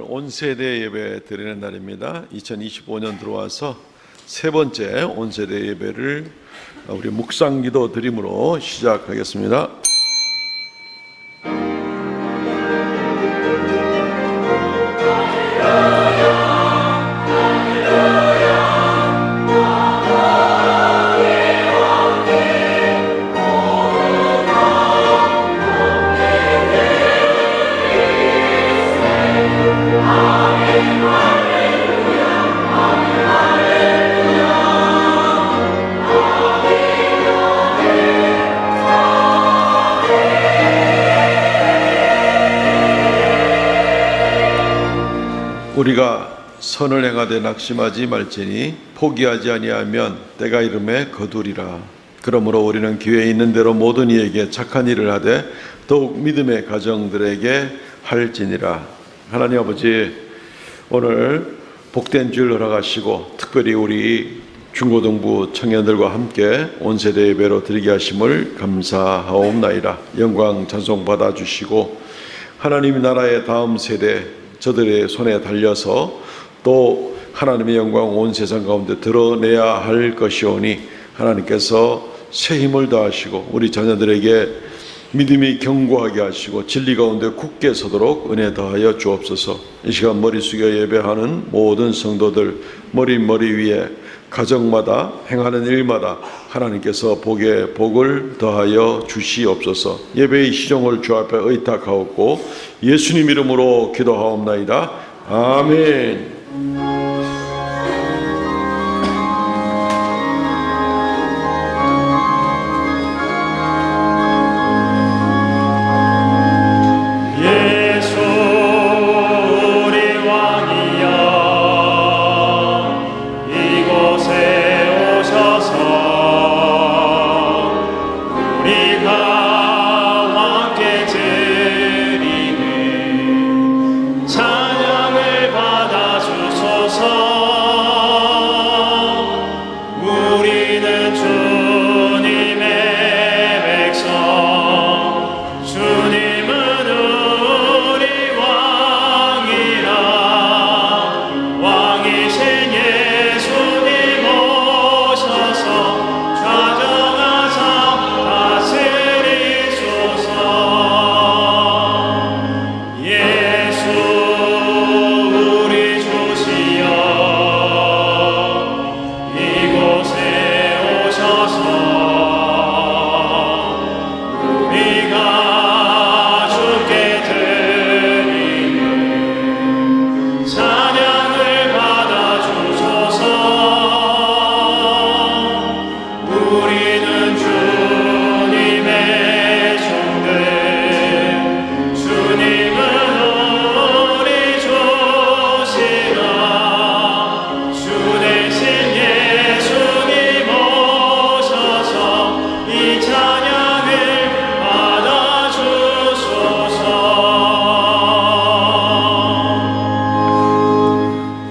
온 세대 예배 드리는 날입니다. 2025년 들어와서 세 번째 온 세대 예배를 우리 묵상기도 드림으로 시작하겠습니다. 우리가 선을 행하되 낙심하지 말지니 포기하지 아니하면 때가 이름에 거두리라. 그러므로 우리는 기회에 있는 대로 모든 이에게 착한 일을 하되 더욱 믿음의 가정들에게 할지니라. 하나님 아버지, 오늘 복된 주일 허락하시고 특별히 우리 중고등부 청년들과 함께 온세대 예배로 드리게 하심을 감사하옵나이다. 영광 찬송 받아주시고 하나님 나라의 다음 세대 저들의 손에 달려서 또 하나님의 영광 온 세상 가운데 드러내야 할 것이오니 하나님께서 새 힘을 더하시고 우리 자녀들에게 믿음이 견고하게 하시고 진리 가운데 굳게 서도록 은혜 더하여 주옵소서. 이 시간 머리 숙여 예배하는 모든 성도들 머리 위에 가정마다 행하는 일마다 하나님께서 복에 복을 더하여 주시옵소서. 예배의 시종을 주 앞에 의탁하옵고 예수님 이름으로 기도하옵나이다. 아멘.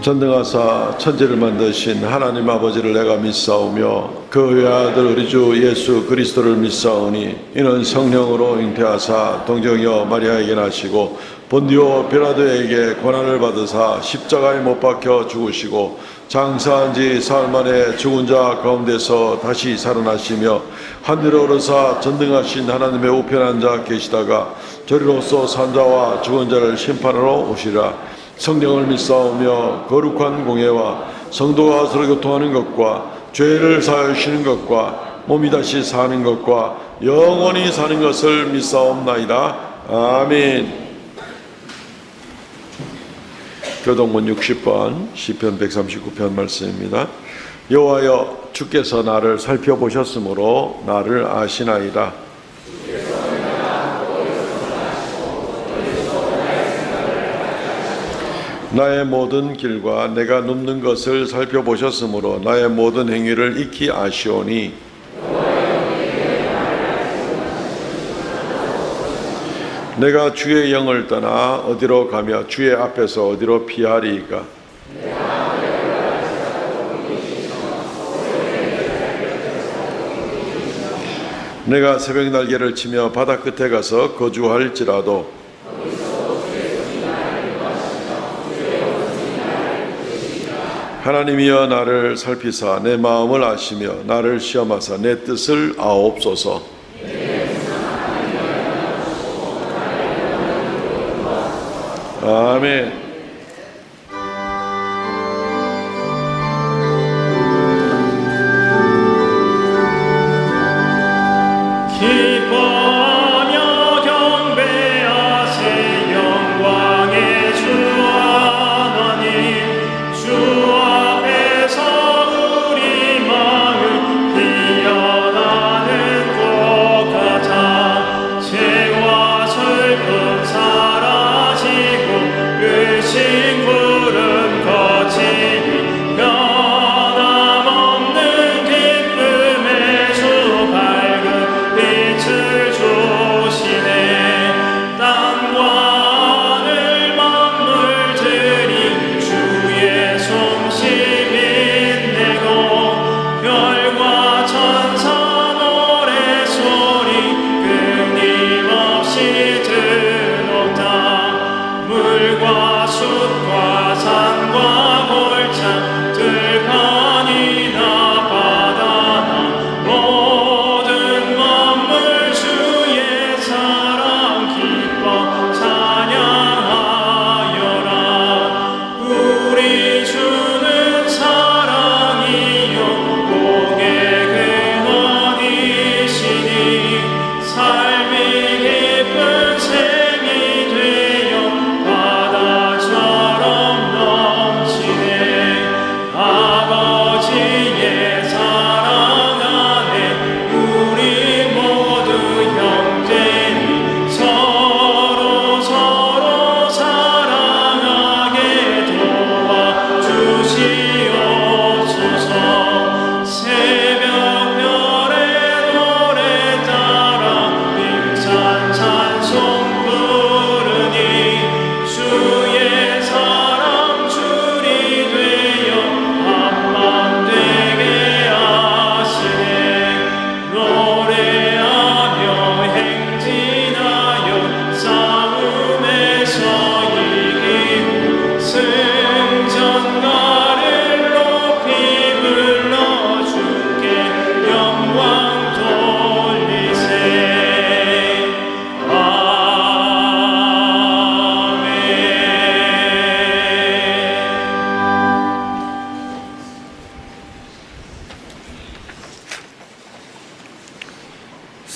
전능하사 천지를 만드신 하나님 아버지를 내가 믿사오며 그 외아들 우리 주 예수 그리스도를 믿사오니 이는 성령으로 잉태하사 동정녀 마리아에게 나시고 본디오 빌라도에게 고난을 받으사 십자가에 못 박혀 죽으시고 장사한 지 사흘 만에 죽은 자 가운데서 다시 살아나시며 하늘에 오르사 전능하신 하나님의 우편에 앉아 계시다가 저리로서 산 자와 죽은 자를 심판하러 오시라. 성령을 믿사오며 거룩한 공예와 성도가 서로 교통하는 것과 죄를 사하시는 것과 몸이 다시 사는 것과 영원히 사는 것을 믿사옵나이다. 아멘. 교동문 60번 시편 139편 말씀입니다. 여호와여, 주께서 나를 살펴보셨으므로 나를 아시나이다. 나의 모든 길과 내가 눕는 것을 살펴보셨으므로 나의 모든 행위를 익히 아시오니 내가 주의 영을 떠나 어디로 가며 주의 앞에서 어디로 피하리이까. 내가 새벽 날개를 치며 바다 끝에 가서 거주할지라도 하나님이여 나를 살피사 내 마음을 아시며 나를 시험하사 내 뜻을 아옵소서. 아멘.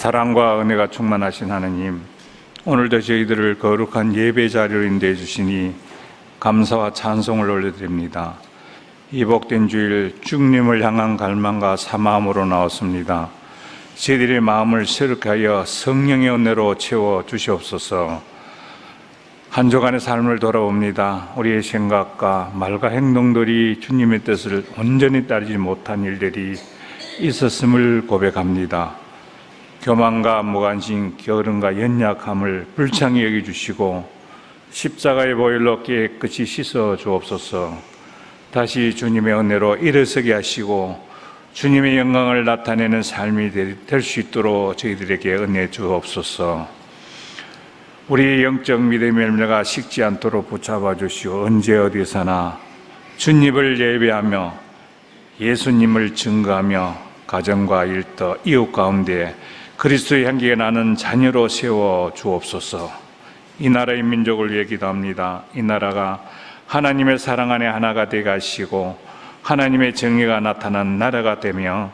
사랑과 은혜가 충만하신 하느님, 오늘도 저희들을 거룩한 예배 자리로 인도해 주시니 감사와 찬송을 올려드립니다. 이 복된 주일 주님을 향한 갈망과 사마음으로 나왔습니다. 저희들의 마음을 새롭게 하여 성령의 은혜로 채워 주시옵소서. 한 주간의 삶을 돌아봅니다. 우리의 생각과 말과 행동들이 주님의 뜻을 온전히 따르지 못한 일들이 있었음을 고백합니다. 교만과 무관심, 게으름과 연약함을 불쌍히 여겨주시고 십자가의 보혈로 깨끗이 씻어 주옵소서. 다시 주님의 은혜로 일어서게 하시고 주님의 영광을 나타내는 삶이 될 수 있도록 저희들에게 은혜 주옵소서. 우리의 영적 믿음의 열매가 식지 않도록 붙잡아 주시고 언제 어디서나 주님을 예배하며 예수님을 증거하며 가정과 일터 이웃 가운데 그리스도의 향기가 나는 자녀로 세워 주옵소서. 이 나라의 민족을 위해 기도합니다. 이 나라가 하나님의 사랑 안에 하나가 되게 하시고 하나님의 정의가 나타난 나라가 되며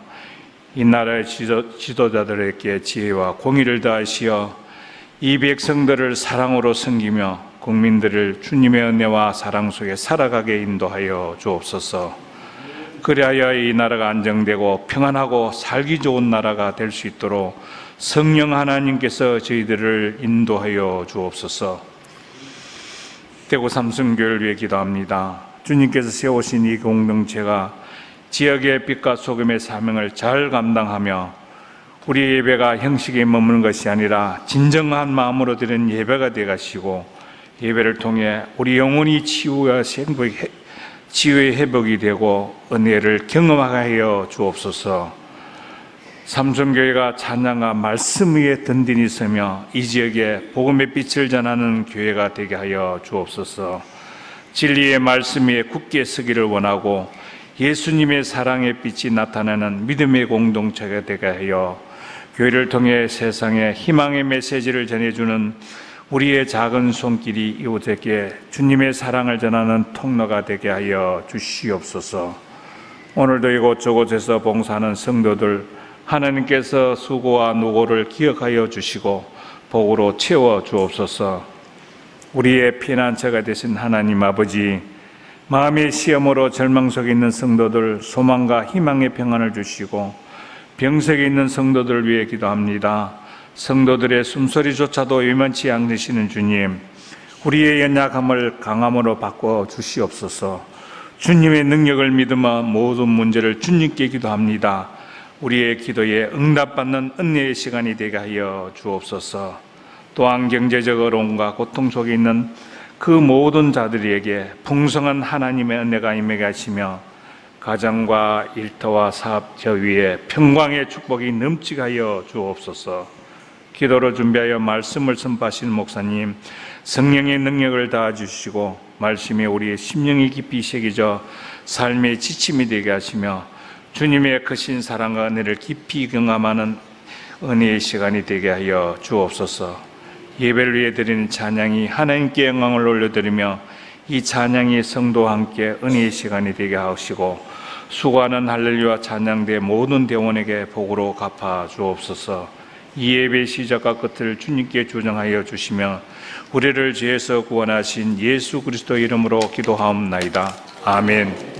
이 나라의 지도자들에게 지혜와 공의를 다하시어 이 백성들을 사랑으로 섬기며 국민들을 주님의 은혜와 사랑 속에 살아가게 인도하여 주옵소서. 그리하여 이 나라가 안정되고 평안하고 살기 좋은 나라가 될 수 있도록 성령 하나님께서 저희들을 인도하여 주옵소서. 대구 삼성교회를 위해 기도합니다. 주님께서 세우신 이 공동체가 지역의 빛과 소금의 사명을 잘 감당하며 우리 예배가 형식에 머무는 것이 아니라 진정한 마음으로 드리는 예배가 되게 하시고 예배를 통해 우리 영혼이 치유의 회복이 되고 은혜를 경험하게 하여 주옵소서. 삼성교회가 찬양과 말씀 위에 든든히 서며 이 지역에 복음의 빛을 전하는 교회가 되게 하여 주옵소서. 진리의 말씀 위에 굳게 서기를 원하고 예수님의 사랑의 빛이 나타나는 믿음의 공동체가 되게 하여 교회를 통해 세상에 희망의 메시지를 전해주는 우리의 작은 손길이 이웃에게 주님의 사랑을 전하는 통로가 되게 하여 주시옵소서. 오늘도 이곳저곳에서 봉사하는 성도들 하나님께서 수고와 노고를 기억하여 주시고 복으로 채워 주옵소서. 우리의 피난처가 되신 하나님 아버지, 마음의 시험으로 절망 속에 있는 성도들 소망과 희망의 평안을 주시고 병석에 있는 성도들을 위해 기도합니다. 성도들의 숨소리조차도 예만치 않으시는 주님, 우리의 연약함을 강함으로 바꿔 주시옵소서. 주님의 능력을 믿으며 모든 문제를 주님께 기도합니다. 우리의 기도에 응답받는 은혜의 시간이 되게 하여 주옵소서. 또한 경제적 어려움과 고통 속에 있는 그 모든 자들에게 풍성한 하나님의 은혜가 임하게 하시며 가정과 일터와 사업처 위에 평강의 축복이 넘치게 하여 주옵소서. 기도로 준비하여 말씀을 선포하신 목사님, 성령의 능력을 다주시고 말씀이 우리의 심령이 깊이 새겨져 삶의 지침이 되게 하시며 주님의 크신 사랑과 은혜를 깊이 경험하는 은혜의 시간이 되게 하여 주옵소서. 예배를 위해 드리는 찬양이 하나님께 영광을 올려드리며 이 찬양이 성도와 함께 은혜의 시간이 되게 하시고 수고하는 할렐루야 찬양대 모든 대원에게 복으로 갚아 주옵소서. 이 예배의 시작과 끝을 주님께 조정하여 주시며 우리를 죄에서 구원하신 예수 그리스도 이름으로 기도하옵나이다. 아멘.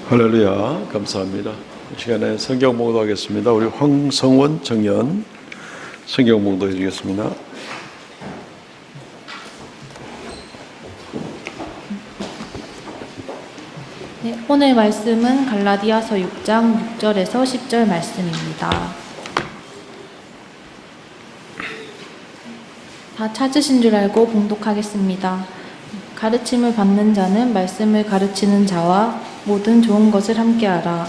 할렐루야, 감사합니다. 이 시간에 성경 봉독하겠습니다. 우리 황성원 청년 성경 봉독해 주겠습니다. 네, 오늘 말씀은 갈라디아서 6장 6절에서 10절 말씀입니다. 다 찾으신 줄 알고 봉독하겠습니다. 가르침을 받는 자는 말씀을 가르치는 자와 모든 좋은 것을 함께하라.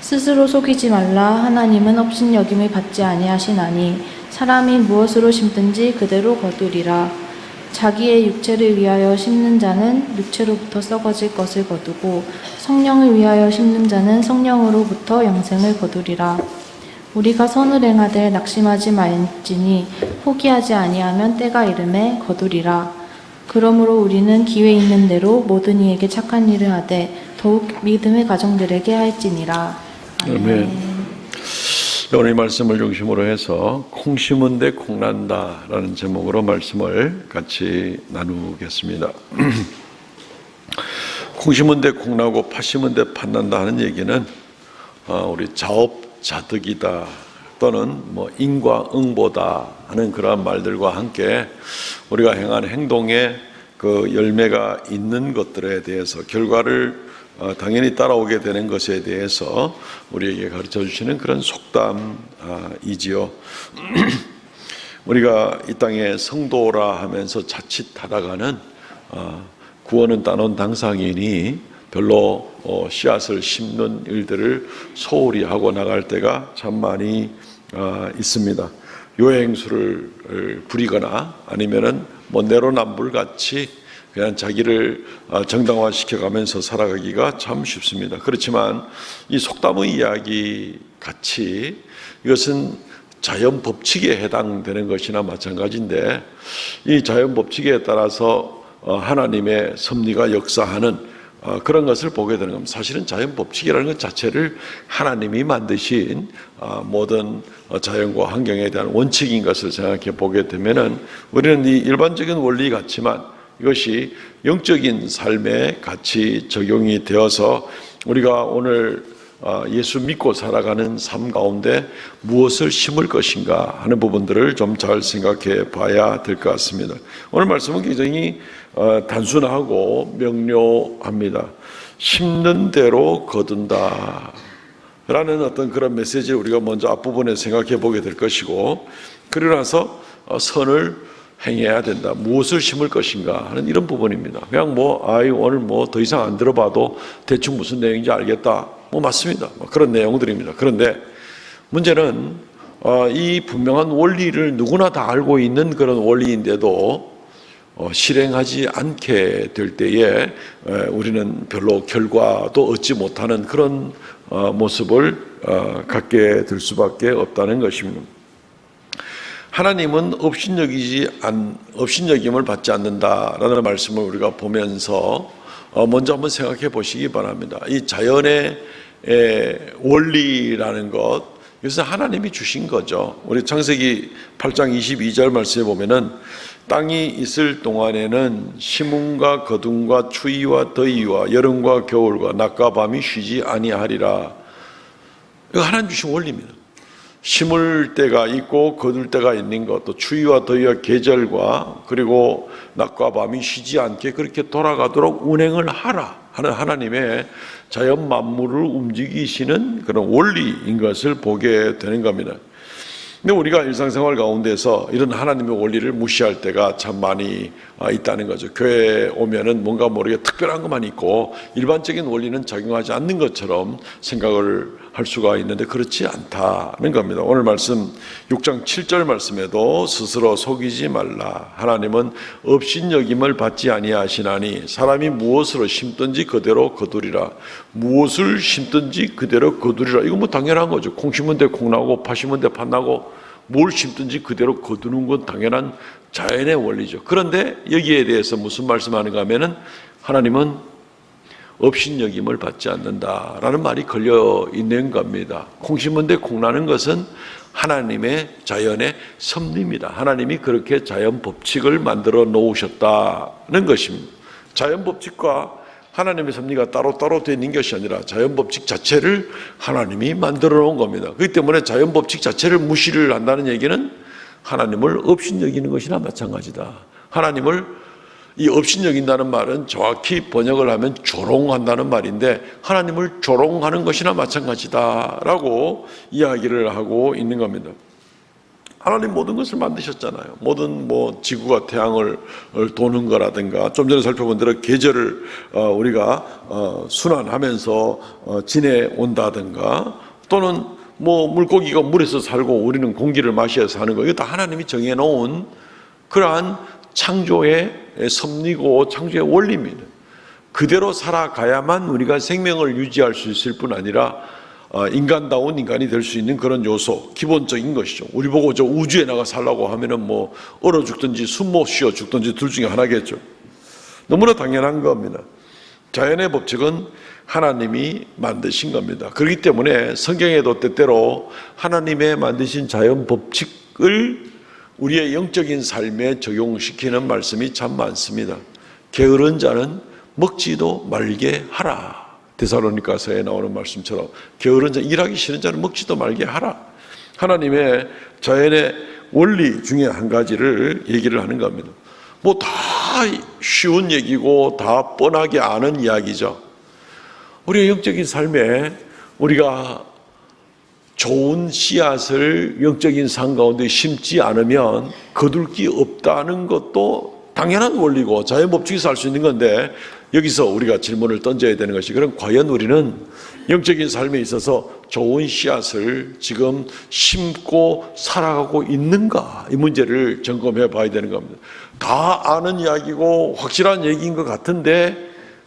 스스로 속이지 말라. 하나님은 업신여김을 받지 아니하시나니 사람이 무엇으로 심든지 그대로 거두리라. 자기의 육체를 위하여 심는 자는 육체로부터 썩어질 것을 거두고 성령을 위하여 심는 자는 성령으로부터 영생을 거두리라. 우리가 선을 행하되 낙심하지 말지니 포기하지 아니하면 때가 이르매 거두리라. 그러므로 우리는 기회 있는 대로 모든 이에게 착한 일을 하되 더욱 믿음의 가정들에게 할지니라. 아멘. 오늘 이 말씀을 중심으로 해서 콩 심은 데 콩 난다라는 제목으로 말씀을 같이 나누겠습니다. 콩 심은 데 콩 나고 팥 심은 데 팥 난다 하는 얘기는 우리 자업자득이다 또는 뭐 인과응보다 하는 그러한 말들과 함께 우리가 행한 행동에 그 열매가 있는 것들에 대해서 결과를 당연히 따라오게 되는 것에 대해서 우리에게 가르쳐 주시는 그런 속담이지요. 우리가 이 땅에 성도라 하면서 자칫하다가는 구원은 따놓은 당상인이 별로 씨앗을 심는 일들을 소홀히 하고 나갈 때가 참 많이 있습니다. 요행수를 부리거나 아니면은 뭐 내로남불같이 그냥 자기를 정당화시켜가면서 살아가기가 참 쉽습니다. 그렇지만 이 속담의 이야기 같이 이것은 자연 법칙에 해당되는 것이나 마찬가지인데 이 자연 법칙에 따라서 하나님의 섭리가 역사하는 그런 것을 보게 되는 겁니다. 사실은 자연 법칙이라는 것 자체를 하나님이 만드신 모든 자연과 환경에 대한 원칙인 것을 생각해 보게 되면은 우리는 이 일반적인 원리 같지만 이것이 영적인 삶에 같이 적용이 되어서 우리가 오늘 예수 믿고 살아가는 삶 가운데 무엇을 심을 것인가 하는 부분들을 좀 잘 생각해 봐야 될 것 같습니다. 오늘 말씀은 굉장히 단순하고 명료합니다. 심는 대로 거둔다 라는 어떤 그런 메시지를 우리가 먼저 앞부분에 생각해 보게 될 것이고 그러고 나서 선을 행해야 된다. 무엇을 심을 것인가 하는 이런 부분입니다. 그냥 오늘 더 이상 안 들어봐도 대충 무슨 내용인지 알겠다. 맞습니다. 그런 내용들입니다. 그런데 문제는 이 분명한 원리를 누구나 다 알고 있는 그런 원리인데도 실행하지 않게 될 때에 우리는 별로 결과도 얻지 못하는 그런 모습을 갖게 될 수밖에 없다는 것입니다. 하나님은 업신여김을 받지 않는다라는 말씀을 우리가 보면서 먼저 한번 생각해 보시기 바랍니다. 이 자연의 원리라는 것, 이것은 하나님이 주신 거죠. 우리 창세기 8장 22절 말씀에 보면은 땅이 있을 동안에는 심음과 거둠과 추위와 더위와 여름과 겨울과 낮과 밤이 쉬지 아니하리라. 이거 하나님 주신 원리입니다. 심을 때가 있고 거둘 때가 있는 것, 또 추위와 더위와 계절과 그리고 낮과 밤이 쉬지 않게 그렇게 돌아가도록 운행을 하라 하는 하나님의 자연 만물을 움직이시는 그런 원리인 것을 보게 되는 겁니다. 근데 우리가 일상생활 가운데서 이런 하나님의 원리를 무시할 때가 참 많이 있다는 거죠. 교회에 오면은 뭔가 모르게 특별한 것만 있고 일반적인 원리는 적용하지 않는 것처럼 생각을 할 수가 있는데 그렇지 않다는 겁니다. 오늘 말씀 6장 7절 말씀에도 스스로 속이지 말라. 하나님은 업신여김을 받지 아니하시나니 사람이 무엇으로 심든지 그대로 거두리라. 무엇을 심든지 그대로 거두리라. 이거 당연한 거죠. 콩 심은 데 콩 나고 팥 심은 데 팥 나고 뭘 심든지 그대로 거두는 건 당연한 자연의 원리죠. 그런데 여기에 대해서 무슨 말씀하는가 하면은 하나님은 업신여김을 받지 않는다라는 말이 걸려 있는 겁니다. 콩 심은 데 콩 나는 것은 하나님의 자연의 섭리입니다. 하나님이 그렇게 자연 법칙을 만들어 놓으셨다는 것입니다. 자연 법칙과 하나님의 섭리가 따로따로 되어 있는 것이 아니라 자연법칙 자체를 하나님이 만들어 놓은 겁니다. 그렇기 때문에 자연법칙 자체를 무시를 한다는 얘기는 하나님을 업신여기는 것이나 마찬가지다. 하나님을 이 업신여긴다는 말은 정확히 번역을 하면 조롱한다는 말인데 하나님을 조롱하는 것이나 마찬가지다라고 이야기를 하고 있는 겁니다. 하나님 모든 것을 만드셨잖아요. 모든 지구가 태양을 도는 거라든가 좀 전에 살펴본 대로 계절을 우리가 순환하면서 지내온다든가 또는 물고기가 물에서 살고 우리는 공기를 마셔서 사는 거, 이거 다 하나님이 정해놓은 그러한 창조의 섭리고 창조의 원리입니다. 그대로 살아가야만 우리가 생명을 유지할 수 있을 뿐 아니라 인간다운 인간이 될 수 있는 그런 요소, 기본적인 것이죠. 우리 보고 저 우주에 나가 살라고 하면은 얼어 죽든지 숨 못 쉬어 죽든지 둘 중에 하나겠죠. 너무나 당연한 겁니다. 자연의 법칙은 하나님이 만드신 겁니다. 그렇기 때문에 성경에도 때때로 하나님의 만드신 자연 법칙을 우리의 영적인 삶에 적용시키는 말씀이 참 많습니다. 게으른 자는 먹지도 말게 하라. 데살로니가서에 나오는 말씀처럼 게으른 자, 일하기 싫은 자는 먹지도 말게 하라. 하나님의 자연의 원리 중에 한 가지를 얘기를 하는 겁니다. 다 쉬운 얘기고 다 뻔하게 아는 이야기죠. 우리의 영적인 삶에 우리가 좋은 씨앗을 영적인 삶 가운데 심지 않으면 거둘 게 없다는 것도 당연한 원리고 자연 법칙에서 알 수 있는 건데, 여기서 우리가 질문을 던져야 되는 것이, 그럼 과연 우리는 영적인 삶에 있어서 좋은 씨앗을 지금 심고 살아가고 있는가? 이 문제를 점검해 봐야 되는 겁니다. 다 아는 이야기고 확실한 얘기인 것 같은데,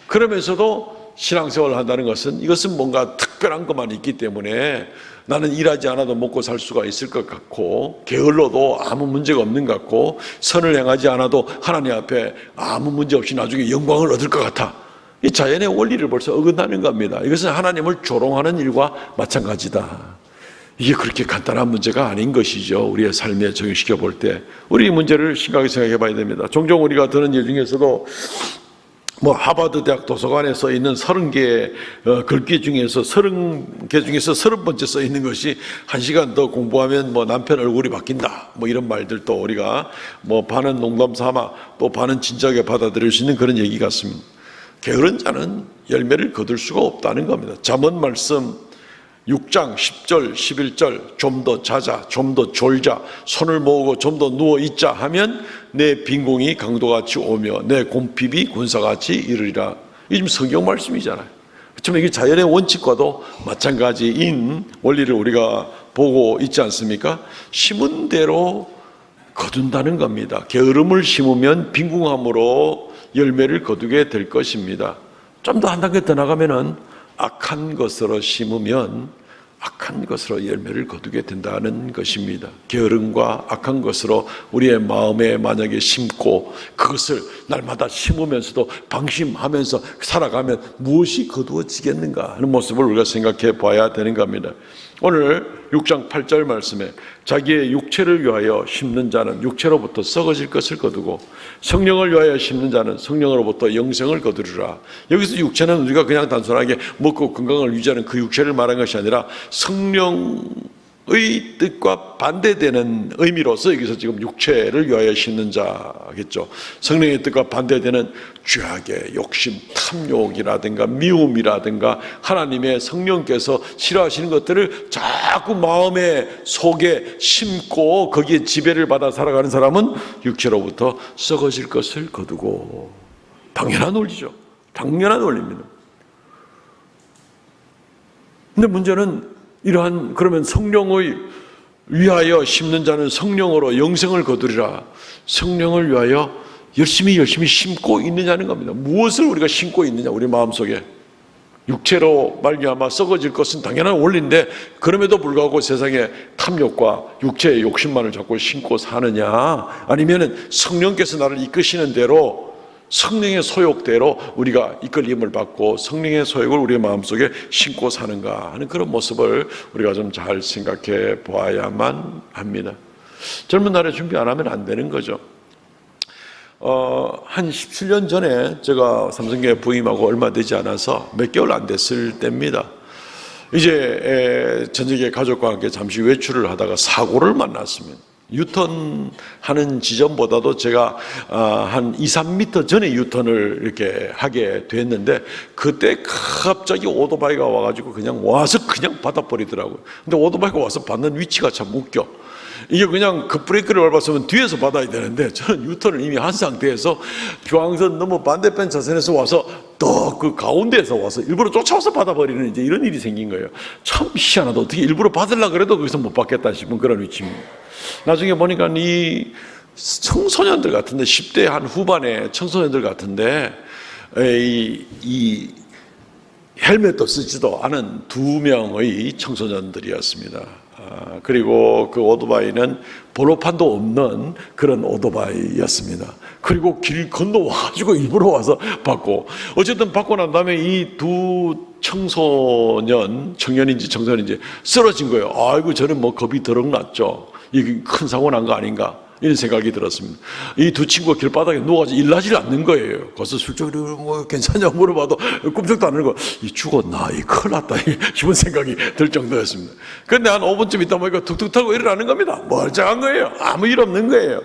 그러면서도 신앙생활을 한다는 것은 이것은 뭔가 특별한 것만 있기 때문에 나는 일하지 않아도 먹고 살 수가 있을 것 같고, 게을러도 아무 문제가 없는 것 같고, 선을 행하지 않아도 하나님 앞에 아무 문제 없이 나중에 영광을 얻을 것 같아. 이 자연의 원리를 벌써 어긋나는 겁니다. 이것은 하나님을 조롱하는 일과 마찬가지다. 이게 그렇게 간단한 문제가 아닌 것이죠. 우리의 삶에 적용시켜 볼 때 우리 이 문제를 심각하게 생각해 봐야 됩니다. 종종 우리가 듣는 일 중에서도 하버드 대학 도서관에 써 있는 30개의 글귀 중에서 30개 중에서 30번째 써 있는 것이 1시간 더 공부하면 남편 얼굴이 바뀐다. 이런 말들도 우리가 반은 농담 삼아 또 반은 진지하게 받아들일 수 있는 그런 얘기 같습니다. 게으른 자는 열매를 거둘 수가 없다는 겁니다. 잠언 말씀 6장 10절 11절 좀 더 자자, 좀 더 졸자, 손을 모으고 좀 더 누워 있자 하면 내 빈궁이 강도같이 오며 내 곰핍이 군사같이 이르리라. 이게 지금 성경 말씀이잖아요. 그렇지만 이게 자연의 원칙과도 마찬가지인 원리를 우리가 보고 있지 않습니까? 심은 대로 거둔다는 겁니다. 게으름을 심으면 빈궁함으로 열매를 거두게 될 것입니다. 좀 더 한 단계 더 나가면은 악한 것으로 심으면 악한 것으로 열매를 거두게 된다는 것입니다. 게으름과 악한 것으로 우리의 마음에 만약에 심고 그것을 날마다 심으면서도 방심하면서 살아가면 무엇이 거두어지겠는가 하는 모습을 우리가 생각해 봐야 되는 겁니다. 오늘 6장 8절 말씀에 자기의 육체를 위하여 심는 자는 육체로부터 썩어질 것을 거두고 성령을 위하여 심는 자는 성령으로부터 영생을 거두리라. 여기서 육체는 우리가 그냥 단순하게 먹고 건강을 유지하는 그 육체를 말한 것이 아니라 성령의 뜻과 반대되는 의미로서 여기서 지금 육체를 위하여 심는 자겠죠. 성령의 뜻과 반대되는 죄악의 욕심, 탐욕이라든가 미움이라든가 하나님의 성령께서 싫어하시는 것들을 자꾸 마음의 속에 심고 거기에 지배를 받아 살아가는 사람은 육체로부터 썩어질 것을 거두고. 당연한 원리죠. 당연한 원리입니다. 근데 문제는 이러한, 그러면 성령의 위하여 심는 자는 성령으로 영생을 거두리라. 성령을 위하여 열심히 심고 있느냐는 겁니다. 무엇을 우리가 심고 있느냐, 우리 마음속에. 육체로 말미암아 썩어질 것은 당연한 원리인데 그럼에도 불구하고 세상에 탐욕과 육체의 욕심만을 자꾸 심고 사느냐, 아니면은 성령께서 나를 이끄시는 대로 성령의 소욕대로 우리가 이끌림을 받고 성령의 소욕을 우리의 마음속에 심고 사는가 하는 그런 모습을 우리가 좀 잘 생각해 보아야만 합니다. 젊은 날에 준비 안 하면 안 되는 거죠. 한 17년 전에 제가 삼성교회 부임하고 얼마 되지 않아서 몇 개월 안 됐을 때입니다. 이제 저녁에 가족과 함께 잠시 외출을 하다가 사고를 만났습니다. 유턴하는 지점보다도 제가 한 2, 3m 전에 유턴을 이렇게 하게 됐는데 그때 갑자기 오토바이가 와가지고 그냥 와서 그냥 받아버리더라고요. 근데 오토바이가 와서 받는 위치가 참 웃겨. 이게 그냥 급브레이크를 밟았으면 뒤에서 받아야 되는데 저는 유턴을 이미 한 상태에서 중앙선 넘어 반대편 차선에서 와서 또 그 가운데에서 와서 일부러 쫓아와서 받아버리는 이제 이런 일이 생긴 거예요. 참 희한하다. 어떻게 일부러 받으려고 그래도 거기서 못 받겠다 싶은 그런 위치입니다. 나중에 보니까 이 청소년들 같은데 10대 한 후반의 청소년들 같은데 이 헬멧도 쓰지도 않은 2명의 청소년들이었습니다. 그리고 그 오토바이는 번호판도 없는 그런 오토바이였습니다. 그리고 길 건너와가지고 일부러 와서 받고, 어쨌든 받고 난 다음에 이 두 청년인지 청소년인지 쓰러진 거예요. 아이고, 저는 뭐 겁이 더럭 났죠. 이게 큰 사고 난 거 아닌가, 이런 생각이 들었습니다. 이 두 친구가 길바닥에 누워가지고 일나지를 않는 거예요. 거기서 술적으로 뭐 괜찮냐고 물어봐도 꿈쩍도 안 하는 거. 이 죽었나? 이 큰일 났다. 이런 생각이 들 정도였습니다. 그런데 한 5분쯤 있다 보니까 툭툭 타고 일어나는 겁니다. 멀쩡한 거예요. 아무 일 없는 거예요.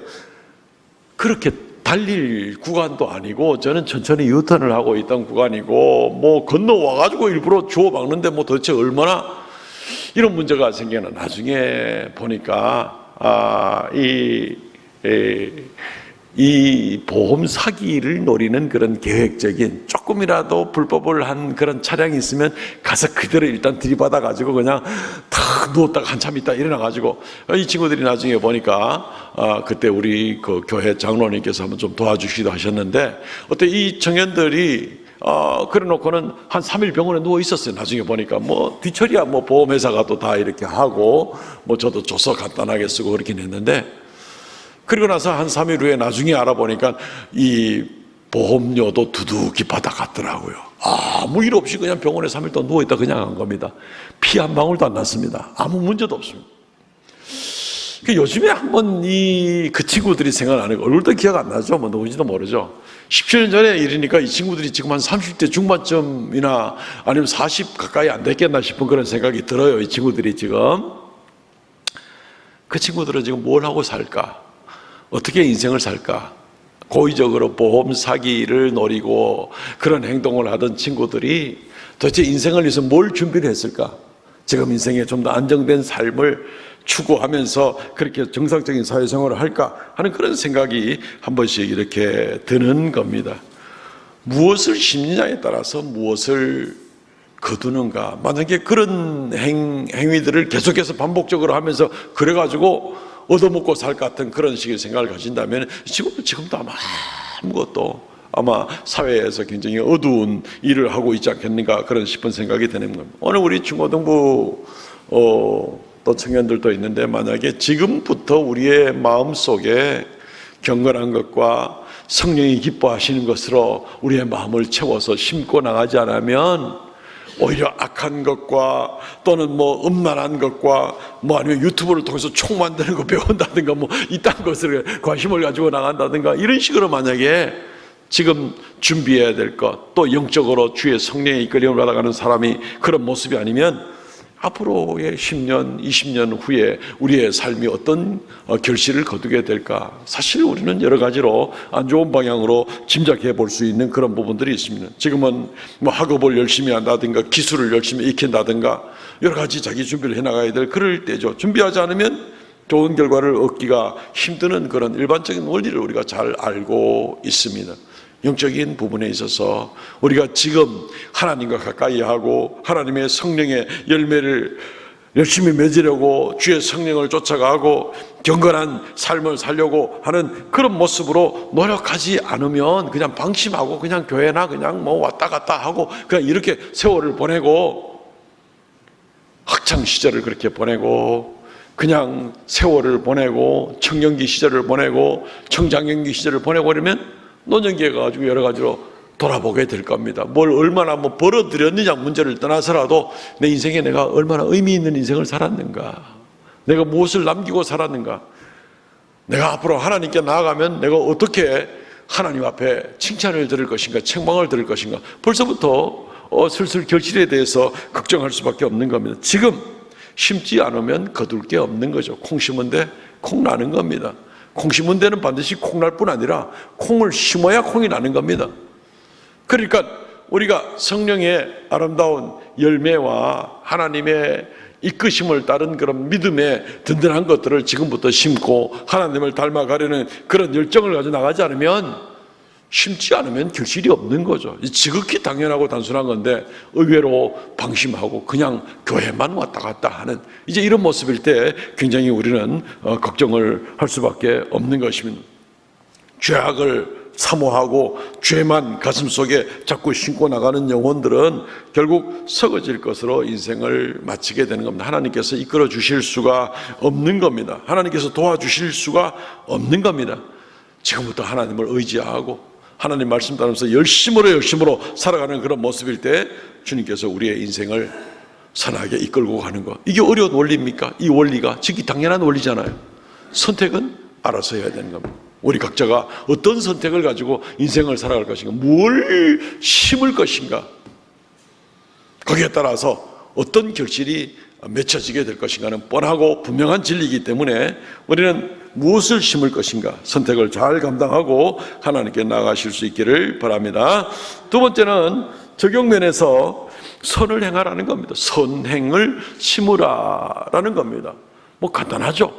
그렇게 달릴 구간도 아니고 저는 천천히 유턴을 하고 있던 구간이고 뭐 건너와가지고 일부러 주워 막는데 뭐 도대체 얼마나 이런 문제가 생기나. 나중에 보니까 이 보험 사기를 노리는 그런 계획적인, 조금이라도 불법을 한 그런 차량이 있으면 가서 그대로 일단 들이받아가지고 그냥 탁 누웠다가 한참 있다 일어나가지고, 이 친구들이 나중에 보니까 그때 우리 그 교회 장로님께서 한번 좀 도와주시기도 하셨는데, 어때 이 청년들이 그래 놓고는 한 3일 병원에 누워 있었어요. 나중에 보니까 뭐 뒤처리야 뭐 보험회사가 또 다 이렇게 하고 뭐 저도 조서 간단하게 쓰고 그렇긴 했는데, 그리고 나서 한 3일 후에 나중에 알아보니까 이 보험료도 두둑이 받아갔더라고요. 아무 일 없이 그냥 병원에 3일 동안 누워있다 그냥 한 겁니다. 피 한 방울도 안 났습니다. 아무 문제도 없습니다. 요즘에 한번 그 친구들이 생각나는 거, 얼굴도 기억 안 나죠? 뭐 누군지도 모르죠. 17년 전에 일이니까 이 친구들이 지금 한 30대 중반쯤이나 아니면 40 가까이 안 됐겠나 싶은 그런 생각이 들어요. 이 친구들이 지금. 그 친구들은 지금 뭘 하고 살까? 어떻게 인생을 살까? 고의적으로 보험 사기를 노리고 그런 행동을 하던 친구들이 도대체 인생을 위해서 뭘 준비를 했을까? 지금 인생에 좀 더 안정된 삶을 추구하면서 그렇게 정상적인 사회생활을 할까 하는 그런 생각이 한 번씩 이렇게 드는 겁니다. 무엇을 심느냐에 따라서 무엇을 거두는가. 만약에 그런 행위들을 계속해서 반복적으로 하면서 그래가지고 얻어먹고 살 것 같은 그런 식의 생각을 가진다면 지금도 아마 아무것도 아마 사회에서 굉장히 어두운 일을 하고 있지 않겠는가 그런 싶은 생각이 드는 겁니다. 오늘 우리 중고등부 또 청년들도 있는데, 만약에 지금부터 우리의 마음속에 경건한 것과 성령이 기뻐하시는 것으로 우리의 마음을 채워서 심고 나가지 않으면 오히려 악한 것과 또는 뭐 음란한 것과 뭐 아니면 유튜브를 통해서 총 만드는 거 배운다든가 뭐 이딴 것을 관심을 가지고 나간다든가 이런 식으로 만약에 지금 준비해야 될 것, 또 영적으로 주의 성령의 이끌림을 받아가는 사람이 그런 모습이 아니면 앞으로의 10년, 20년 후에 우리의 삶이 어떤 결실을 거두게 될까? 사실 우리는 여러 가지로 안 좋은 방향으로 짐작해 볼 수 있는 그런 부분들이 있습니다. 지금은 뭐 학업을 열심히 한다든가 기술을 열심히 익힌다든가 여러 가지 자기 준비를 해나가야 될 그럴 때죠. 준비하지 않으면 좋은 결과를 얻기가 힘드는 그런 일반적인 원리를 우리가 잘 알고 있습니다. 영적인 부분에 있어서 우리가 지금 하나님과 가까이 하고 하나님의 성령의 열매를 열심히 맺으려고 주의 성령을 쫓아가고 경건한 삶을 살려고 하는 그런 모습으로 노력하지 않으면 그냥 방심하고 그냥 교회나 그냥 뭐 왔다 갔다 하고 그냥 이렇게 세월을 보내고, 학창 시절을 그렇게 보내고 그냥 세월을 보내고 청년기 시절을 보내고 청장년기 시절을 보내고 그러면 노년기에 가지고 여러 가지로 돌아보게 될 겁니다. 뭘 얼마나 뭐 벌어들였느냐 문제를 떠나서라도 내 인생에 내가 얼마나 의미 있는 인생을 살았는가, 내가 무엇을 남기고 살았는가, 내가 앞으로 하나님께 나아가면 내가 어떻게 하나님 앞에 칭찬을 들을 것인가, 책망을 들을 것인가, 벌써부터 슬슬 결실에 대해서 걱정할 수밖에 없는 겁니다. 지금 심지 않으면 거둘 게 없는 거죠. 콩 심은 데 콩 나는 겁니다. 콩 심은 데는 반드시 콩 날 뿐 아니라 콩을 심어야 콩이 나는 겁니다. 그러니까 우리가 성령의 아름다운 열매와 하나님의 이끄심을 따른 그런 믿음의 든든한 것들을 지금부터 심고 하나님을 닮아가려는 그런 열정을 가져 나가지 않으면, 심지 않으면 결실이 없는 거죠. 지극히 당연하고 단순한 건데 의외로 방심하고 그냥 교회만 왔다 갔다 하는 이제 이런 모습일 때 굉장히 우리는 걱정을 할 수밖에 없는 것입니다. 죄악을 사모하고 죄만 가슴속에 자꾸 심고 나가는 영혼들은 결국 썩어질 것으로 인생을 마치게 되는 겁니다. 하나님께서 이끌어 주실 수가 없는 겁니다. 하나님께서 도와주실 수가 없는 겁니다. 지금부터 하나님을 의지하고 하나님 말씀 따르면서 열심으로 살아가는 그런 모습일 때 주님께서 우리의 인생을 선하게 이끌고 가는 것, 이게 어려운 원리입니까? 이 원리가 지극히 당연한 원리잖아요. 선택은 알아서 해야 되는 겁니다. 우리 각자가 어떤 선택을 가지고 인생을 살아갈 것인가, 뭘 심을 것인가, 거기에 따라서 어떤 결실이 맺혀지게 될 것인가는 뻔하고 분명한 진리이기 때문에 우리는 무엇을 심을 것인가 선택을 잘 감당하고 하나님께 나아가실 수 있기를 바랍니다. 두 번째는 적용면에서 선을 행하라는 겁니다. 선행을 심으라라는 겁니다. 뭐 간단하죠.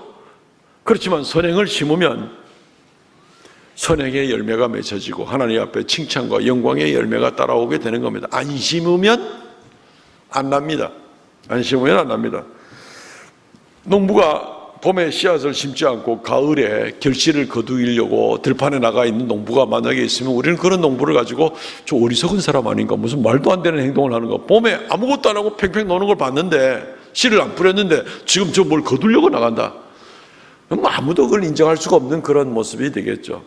그렇지만 선행을 심으면 선행의 열매가 맺혀지고 하나님 앞에 칭찬과 영광의 열매가 따라오게 되는 겁니다. 안 심으면 안 납니다. 안 심으면 안 납니다. 농부가 봄에 씨앗을 심지 않고 가을에 결실을 거두려고 들판에 나가 있는 농부가 만약에 있으면 우리는 그런 농부를 가지고 저 어리석은 사람 아닌가, 무슨 말도 안 되는 행동을 하는 거, 봄에 아무것도 안 하고 팽팽 노는 걸 봤는데 씨를 안 뿌렸는데 지금 저 뭘 거두려고 나간다, 아무도 그걸 인정할 수가 없는 그런 모습이 되겠죠.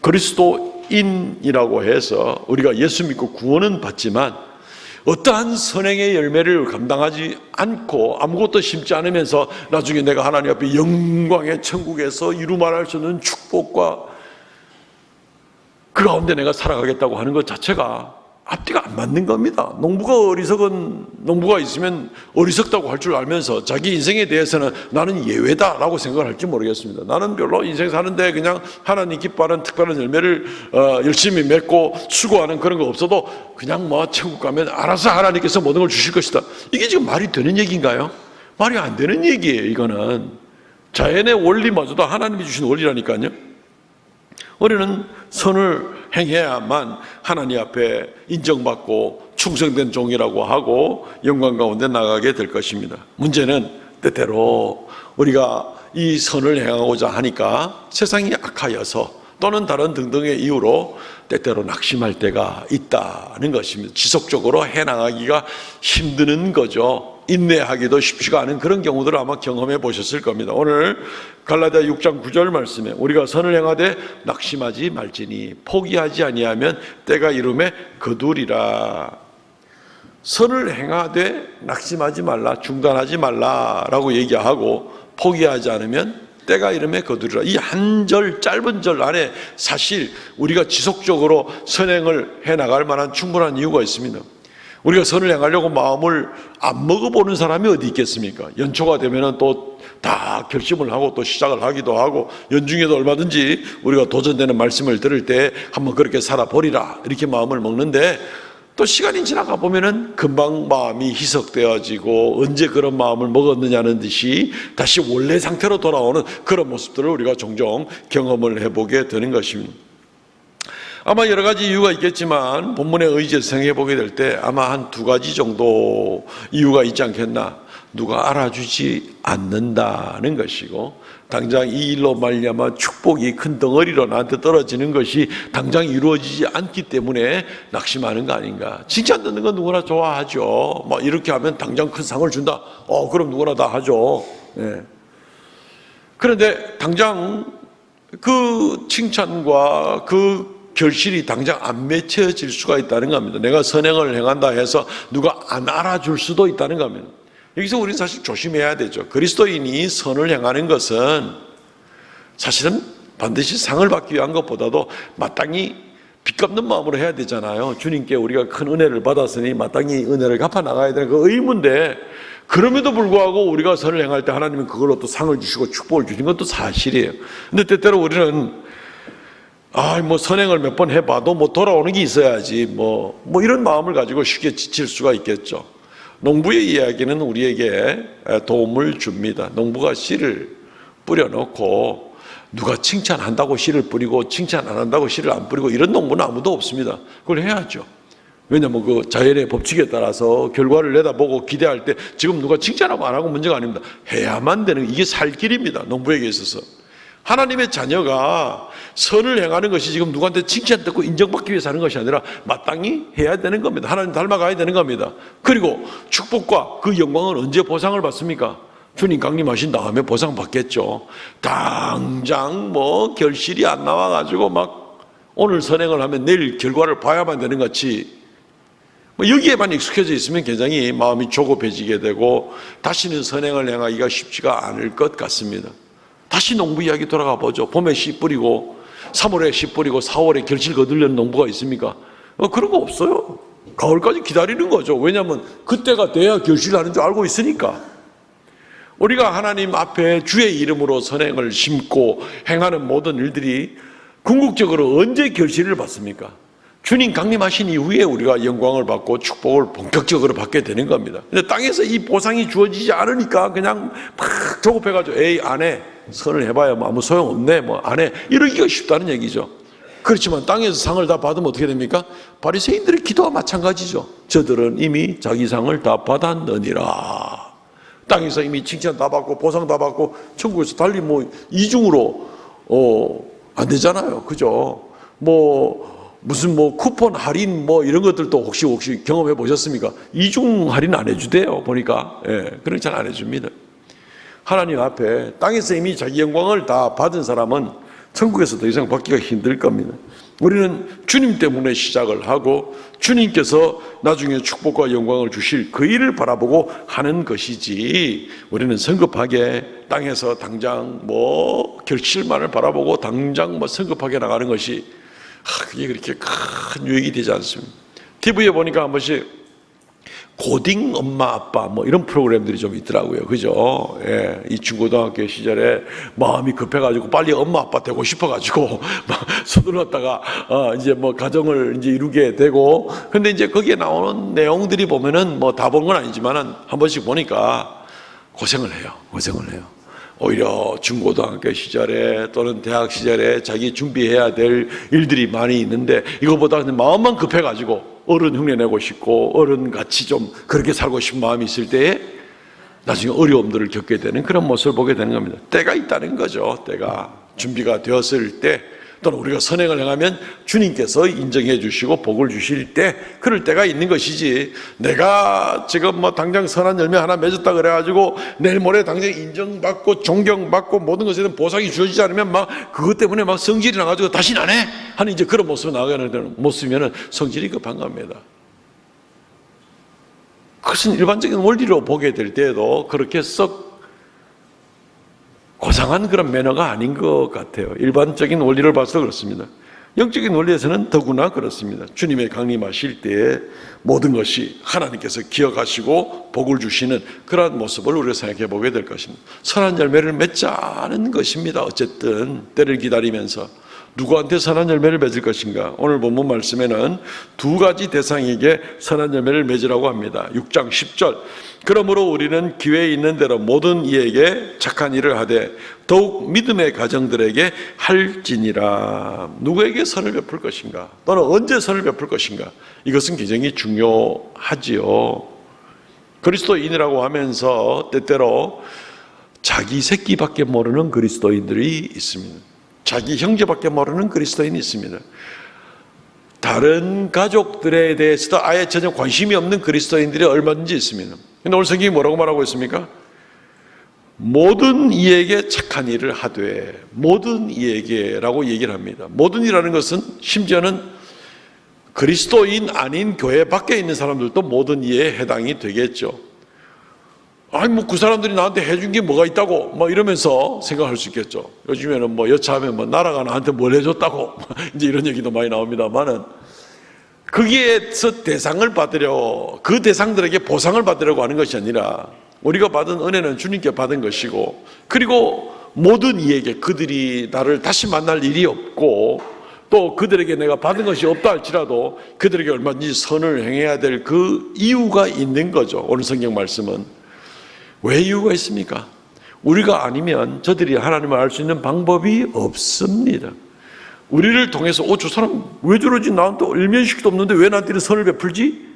그리스도인이라고 해서 우리가 예수 믿고 구원은 받지만 어떠한 선행의 열매를 감당하지 않고 아무것도 심지 않으면서 나중에 내가 하나님 앞에 영광의 천국에서 이루 말할 수 없는 축복과 그 가운데 내가 살아가겠다고 하는 것 자체가 앞뒤가 안 맞는 겁니다. 어리석은 농부가 있으면 어리석다고 할 줄 알면서 자기 인생에 대해서는 나는 예외다라고 생각을 할지 모르겠습니다. 나는 별로 인생 사는데 그냥 하나님 기뻐하는 특별한 열매를 열심히 맺고 수고하는 그런 거 없어도 그냥 뭐 천국 가면 알아서 하나님께서 모든 걸 주실 것이다. 이게 지금 말이 되는 얘기인가요? 말이 안 되는 얘기예요. 이거는 자연의 원리마저도 하나님이 주신 원리라니까요. 우리는 선을 행해야만 하나님 앞에 인정받고 충성된 종이라고 하고 영광 가운데 나가게 될 것입니다. 문제는 때때로 우리가 이 선을 행하고자 하니까 세상이 악하여서 또는 다른 등등의 이유로 때때로 낙심할 때가 있다는 것입니다. 지속적으로 해나가기가 힘드는 거죠. 인내하기도 쉽지가 않은 그런 경우들을 아마 경험해 보셨을 겁니다. 오늘 갈라디아 6장 9절 말씀에 우리가 선을 행하되 낙심하지 말지니 포기하지 아니하면 때가 이름에 거두리라. 선을 행하되 낙심하지 말라, 중단하지 말라라고 얘기하고 포기하지 않으면 때가 이름에 거두리라. 이 한 절 짧은 절 안에 사실 우리가 지속적으로 선행을 해나갈 만한 충분한 이유가 있습니다. 우리가 선을 행하려고 마음을 안 먹어보는 사람이 어디 있겠습니까? 연초가 되면은 또 다 결심을 하고 또 시작을 하기도 하고, 연중에도 얼마든지 우리가 도전되는 말씀을 들을 때 한번 그렇게 살아보리라 이렇게 마음을 먹는데, 또 시간이 지나가 보면은 금방 마음이 희석되어지고 언제 그런 마음을 먹었느냐는 듯이 다시 원래 상태로 돌아오는 그런 모습들을 우리가 종종 경험을 해보게 되는 것입니다. 아마 여러 가지 이유가 있겠지만 본문의 의지에서 생각해 보게 될 때 아마 한 두 가지 정도 이유가 있지 않겠나. 누가 알아주지 않는다는 것이고, 당장 이 일로 말미암아 축복이 큰 덩어리로 나한테 떨어지는 것이 당장 이루어지지 않기 때문에 낙심하는 거 아닌가. 칭찬 듣는 건 누구나 좋아하죠. 막 이렇게 하면 당장 큰 상을 준다. 그럼 누구나 다 하죠. 네. 그런데 당장 그 칭찬과 그 결실이 당장 안 맺혀질 수가 있다는 겁니다. 내가 선행을 행한다 해서 누가 안 알아줄 수도 있다는 겁니다. 여기서 우리는 사실 조심해야 되죠. 그리스도인이 선을 행하는 것은 사실은 반드시 상을 받기 위한 것보다도 마땅히 빚 갚는 마음으로 해야 되잖아요. 주님께 우리가 큰 은혜를 받았으니 마땅히 은혜를 갚아 나가야 되는 그 의무인데, 그럼에도 불구하고 우리가 선을 행할 때 하나님은 그걸로 또 상을 주시고 축복을 주시는 것도 사실이에요. 근데 때때로 우리는 선행을 몇 번 해봐도 돌아오는 게 있어야지 이런 마음을 가지고 쉽게 지칠 수가 있겠죠. 농부의 이야기는 우리에게 도움을 줍니다. 농부가 씨를 뿌려놓고 누가 칭찬한다고 씨를 뿌리고 칭찬 안 한다고 씨를 안 뿌리고 이런 농부는 아무도 없습니다. 그걸 해야죠. 왜냐하면 그 자연의 법칙에 따라서 결과를 내다보고 기대할 때 지금 누가 칭찬하고 안 하고 문제가 아닙니다. 해야만 되는, 이게 살 길입니다. 농부에게 있어서. 하나님의 자녀가 선을 행하는 것이 지금 누구한테 칭찬 듣고 인정받기 위해서 하는 것이 아니라 마땅히 해야 되는 겁니다. 하나님 닮아가야 되는 겁니다. 그리고 축복과 그 영광은 언제 보상을 받습니까? 주님 강림하신 다음에 보상 받겠죠. 당장 결실이 안 나와가지고 오늘 선행을 하면 내일 결과를 봐야만 되는 같이 여기에만 익숙해져 있으면 굉장히 마음이 조급해지게 되고 다시는 선행을 행하기가 쉽지가 않을 것 같습니다. 다시 농부 이야기 돌아가 보죠. 봄에 씨 뿌리고 3월에 씨 뿌리고 4월에 결실 거두려는 농부가 있습니까? 그런 거 없어요. 가을까지 기다리는 거죠. 왜냐하면 그때가 돼야 결실하는 줄 알고 있으니까. 우리가 하나님 앞에 주의 이름으로 선행을 심고 행하는 모든 일들이 궁극적으로 언제 결실을 받습니까? 주님 강림하신 이후에 우리가 영광을 받고 축복을 본격적으로 받게 되는 겁니다. 근데 땅에서 이 보상이 주어지지 않으니까 그냥 막 조급해가지고 안 해. 선을 해봐야 아무 소용없네. 안 해. 이러기가 쉽다는 얘기죠. 그렇지만 땅에서 상을 다 받으면 어떻게 됩니까? 바리새인들의 기도와 마찬가지죠. 저들은 이미 자기 상을 다 받았느니라. 땅에서 이미 칭찬 다 받고 보상 다 받고 천국에서 달리 이중으로 안 되잖아요. 그죠? 무슨 쿠폰 할인 이런 것들도 혹시 경험해 보셨습니까? 이중 할인 안 해주대요. 보니까. 그런 잘 안 해줍니다. 하나님 앞에 땅에서 이미 자기 영광을 다 받은 사람은 천국에서 더 이상 받기가 힘들 겁니다. 우리는 주님 때문에 시작을 하고 주님께서 나중에 축복과 영광을 주실 그 일을 바라보고 하는 것이지, 우리는 성급하게 땅에서 당장 결실만을 바라보고 당장 성급하게 나가는 것이 그게 그렇게 큰 유익이 되지 않습니다. TV에 보니까 한 번씩 고딩 엄마 아빠 이런 프로그램들이 좀 있더라고요. 그죠? 이 중고등학교 시절에 마음이 급해가지고 빨리 엄마 아빠 되고 싶어가지고 막 서둘렀다가 이제 가정을 이제 이루게 되고, 근데 이제 거기에 나오는 내용들이 보면은 다 본 건 아니지만은 한 번씩 보니까 고생을 해요. 오히려 중고등학교 시절에 또는 대학 시절에 자기 준비해야 될 일들이 많이 있는데 이거보다 마음만 급해가지고 어른 흉내내고 싶고 어른같이 좀 그렇게 살고 싶은 마음이 있을 때에 나중에 어려움들을 겪게 되는 그런 모습을 보게 되는 겁니다. 때가 있다는 거죠. 때가 준비가 되었을 때, 또는 우리가 선행을 행하면 주님께서 인정해 주시고 복을 주실 때, 그럴 때가 있는 것이지, 내가 지금 당장 선한 열매 하나 맺었다 그래가지고 내일 모레 당장 인정받고 존경받고 모든 것에 대한 보상이 주어지지 않으면 그것 때문에 성질이 나가지고 다시는 안 해 하는 이제 그런 모습을 나가는 모습이면 성질이 급한 겁니다. 그것은 일반적인 원리로 보게 될 때에도 그렇게 썩 고상한 그런 매너가 아닌 것 같아요. 일반적인 원리를 봐서 그렇습니다. 영적인 원리에서는 더구나 그렇습니다. 주님의 강림하실 때에 모든 것이 하나님께서 기억하시고 복을 주시는 그러한 모습을 우리가 생각해 보게 될 것입니다. 선한 열매를 맺자는 것입니다. 어쨌든 때를 기다리면서 누구한테 선한 열매를 맺을 것인가? 오늘 본문 말씀에는 두 가지 대상에게 선한 열매를 맺으라고 합니다. 6장 10절. 그러므로 우리는 기회에 있는 대로 모든 이에게 착한 일을 하되 더욱 믿음의 가정들에게 할지니라. 누구에게 선을 베풀 것인가? 또는 언제 선을 베풀 것인가? 이것은 굉장히 중요하지요. 그리스도인이라고 하면서 때때로 자기 새끼밖에 모르는 그리스도인들이 있습니다. 자기 형제밖에 모르는 그리스도인이 있습니다. 다른 가족들에 대해서도 아예 전혀 관심이 없는 그리스도인들이 얼마든지 있습니다. 근데 오늘 성경이 뭐라고 말하고 있습니까? 모든 이에게 착한 일을 하되, 모든 이에게라고 얘기를 합니다. 모든 이라는 것은 심지어는 그리스도인 아닌 교회 밖에 있는 사람들도 모든 이에 해당이 되겠죠. 아니 뭐 그 사람들이 나한테 해준 게 뭐가 있다고 막 이러면서 생각할 수 있겠죠. 요즘에는 뭐 여차하면 뭐 나라가 나한테 뭘 해줬다고 이제 이런 얘기도 많이 나옵니다만은, 거기에서 대상을 받으려, 그 대상들에게 보상을 받으려고 하는 것이 아니라 우리가 받은 은혜는 주님께 받은 것이고, 그리고 모든 이에게 그들이 나를 다시 만날 일이 없고 또 그들에게 내가 받은 것이 없다 할지라도 그들에게 얼마든지 선을 행해야 될 그 이유가 있는 거죠. 오늘 성경 말씀은 왜 이유가 있습니까? 우리가 아니면 저들이 하나님을 알 수 있는 방법이 없습니다. 우리를 통해서 저 사람 왜 저러지? 나한테 일면식도 없는데 왜 나한테 선을 베풀지?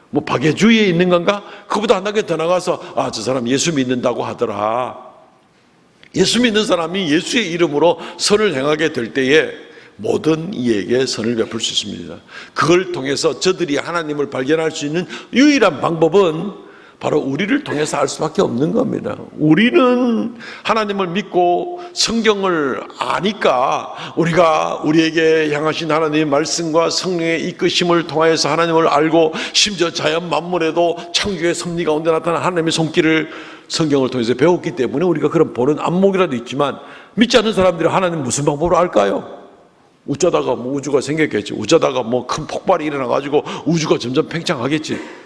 뭐 박애주의에 있는 건가? 그보다 한 단계 더 나가서 저 사람 예수 믿는다고 하더라. 예수 믿는 사람이 예수의 이름으로 선을 행하게 될 때에 모든 이에게 선을 베풀 수 있습니다. 그걸 통해서 저들이 하나님을 발견할 수 있는 유일한 방법은 바로 우리를 통해서 알 수밖에 없는 겁니다. 우리는 하나님을 믿고 성경을 아니까 우리가 우리에게 향하신 하나님의 말씀과 성령의 이끄심을 통하여서 하나님을 알고, 심지어 자연 만물에도 창조의 섭리 가운데 나타난 하나님의 손길을 성경을 통해서 배웠기 때문에 우리가 그런 보는 안목이라도 있지만, 믿지 않는 사람들이 하나님 무슨 방법으로 알까요? 어쩌다가 뭐 우주가 생겼겠지. 어쩌다가 뭐 큰 폭발이 일어나가지고 우주가 점점 팽창하겠지.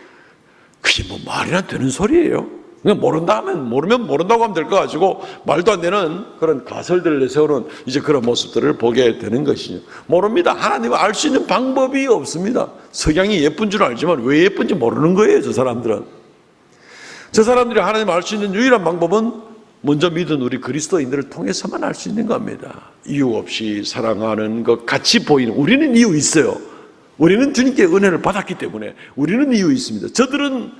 그게 뭐 말이나 되는 소리예요. 그냥 모르면 모른다고 하면 될 거 가지고 말도 안 되는 그런 가설들을 내세우는 이제 그런 모습들을 보게 되는 것이죠. 모릅니다. 하나님을 알 수 있는 방법이 없습니다. 석양이 예쁜 줄 알지만 왜 예쁜지 모르는 거예요, 저 사람들은. 저 사람들이 하나님을 알 수 있는 유일한 방법은 먼저 믿은 우리 그리스도인들을 통해서만 알 수 있는 겁니다. 이유 없이 사랑하는 것 같이 보이는, 우리는 이유 있어요. 우리는 주님께 은혜를 받았기 때문에 우리는 이유 있습니다. 저들은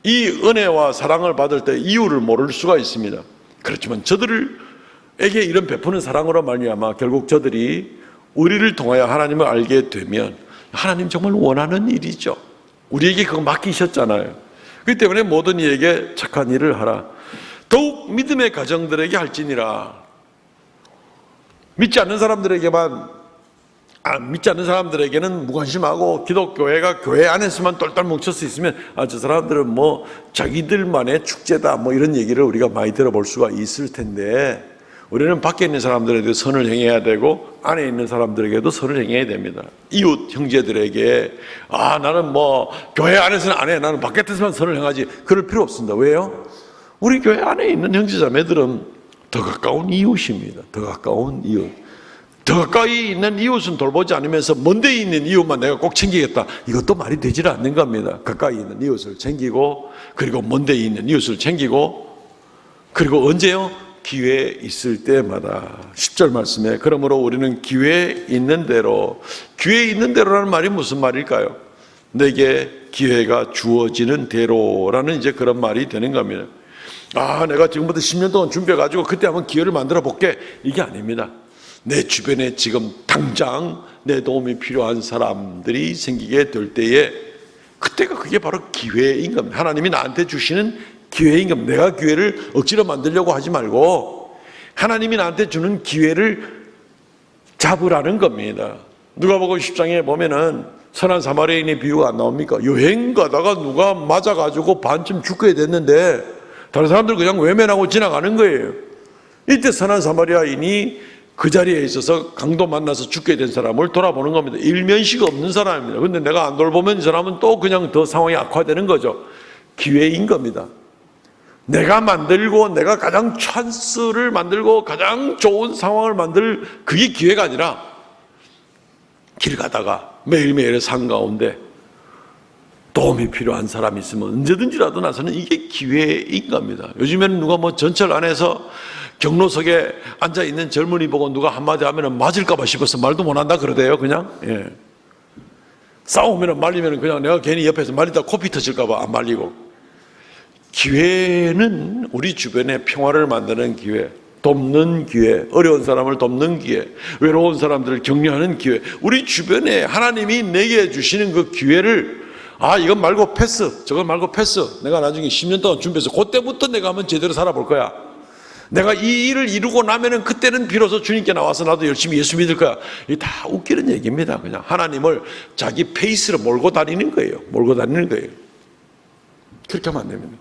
이 은혜와 사랑을 받을 때 이유를 모를 수가 있습니다. 그렇지만 저들에게 이런 베푸는 사랑으로 말미암아 결국 저들이 우리를 통하여 하나님을 알게 되면, 하나님 정말 원하는 일이죠. 우리에게 그거 맡기셨잖아요. 그렇기 때문에 모든 이에게 착한 일을 하라. 더욱 믿음의 가정들에게 할지니라. 믿지 않는 사람들에게는 무관심하고, 기독교회가 교회 안에서만 똘똘 뭉쳐서 있으면 저 사람들은 뭐 자기들만의 축제다 뭐 이런 얘기를 우리가 많이 들어볼 수가 있을 텐데, 우리는 밖에 있는 사람들에게도 선을 행해야 되고 안에 있는 사람들에게도 선을 행해야 됩니다. 이웃 형제들에게 나는 뭐 교회 안에서는 안 해, 나는 밖에서만 선을 행하지, 그럴 필요 없습니다. 왜요? 우리 교회 안에 있는 형제자매들은 더 가까운 이웃입니다. 더 가까운 이웃. 더 가까이 있는 이웃은 돌보지 않으면서 먼데 있는 이웃만 내가 꼭 챙기겠다, 이것도 말이 되질 않는 겁니다. 가까이 있는 이웃을 챙기고, 그리고 먼데 있는 이웃을 챙기고, 그리고 언제요? 기회 있을 때마다. 10절 말씀에 그러므로 우리는 기회 있는 대로, 기회 있는 대로라는 말이 무슨 말일까요? 내게 기회가 주어지는 대로라는 이제 그런 말이 되는 겁니다. 내가 지금부터 10년 동안 준비해가지고 그때 한번 기회를 만들어 볼게, 이게 아닙니다. 내 주변에 지금 당장 내 도움이 필요한 사람들이 생기게 될 때에, 그때가 그게 바로 기회인 겁니다. 하나님이 나한테 주시는 기회인 겁니다. 내가 기회를 억지로 만들려고 하지 말고 하나님이 나한테 주는 기회를 잡으라는 겁니다. 누가복음 10장에 보면은 선한 사마리아인의 비유가 안 나옵니까? 여행 가다가 누가 맞아가지고 반쯤 죽게 됐는데 다른 사람들 그냥 외면하고 지나가는 거예요. 이때 선한 사마리아인이 그 자리에 있어서 강도 만나서 죽게 된 사람을 돌아보는 겁니다. 일면식 없는 사람입니다. 근데 내가 안 돌보면 이 사람은 또 그냥 더 상황이 악화되는 거죠. 기회인 겁니다. 내가 만들고, 내가 가장 찬스를 만들고 가장 좋은 상황을 만들, 그게 기회가 아니라 길 가다가 매일매일의 삶 가운데 도움이 필요한 사람이 있으면 언제든지라도 나서는, 이게 기회인 겁니다. 요즘에는 누가 뭐 전철 안에서 경로석에 앉아있는 젊은이 보고 누가 한마디 하면 맞을까봐 싶어서 말도 못한다 그러대요. 그냥 싸우면 말리면 그냥 내가 괜히 옆에서 말리다 코피 터질까봐 안 말리고. 기회는 우리 주변에 평화를 만드는 기회, 돕는 기회, 어려운 사람을 돕는 기회, 외로운 사람들을 격려하는 기회, 우리 주변에 하나님이 내게 주시는 그 기회를 이건 말고 패스, 저건 말고 패스, 내가 나중에 10년 동안 준비해서 그때부터 내가 한번 제대로 살아볼 거야, 내가 이 일을 이루고 나면은 그때는 비로소 주님께 나와서 나도 열심히 예수 믿을 거야. 이게 다 웃기는 얘기입니다. 그냥 하나님을 자기 페이스로 몰고 다니는 거예요. 몰고 다니는 거예요. 그렇게 하면 안 됩니다.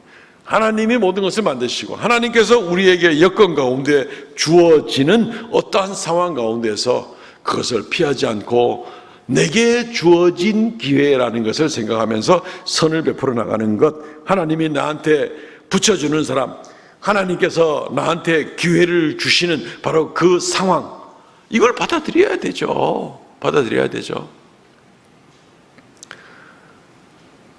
하나님이 모든 것을 만드시고 하나님께서 우리에게 여건 가운데 주어지는 어떠한 상황 가운데서 그것을 피하지 않고 내게 주어진 기회라는 것을 생각하면서 선을 베풀어 나가는 것, 하나님이 나한테 붙여주는 사람, 하나님께서 나한테 기회를 주시는 바로 그 상황, 이걸 받아들여야 되죠. 받아들여야 되죠.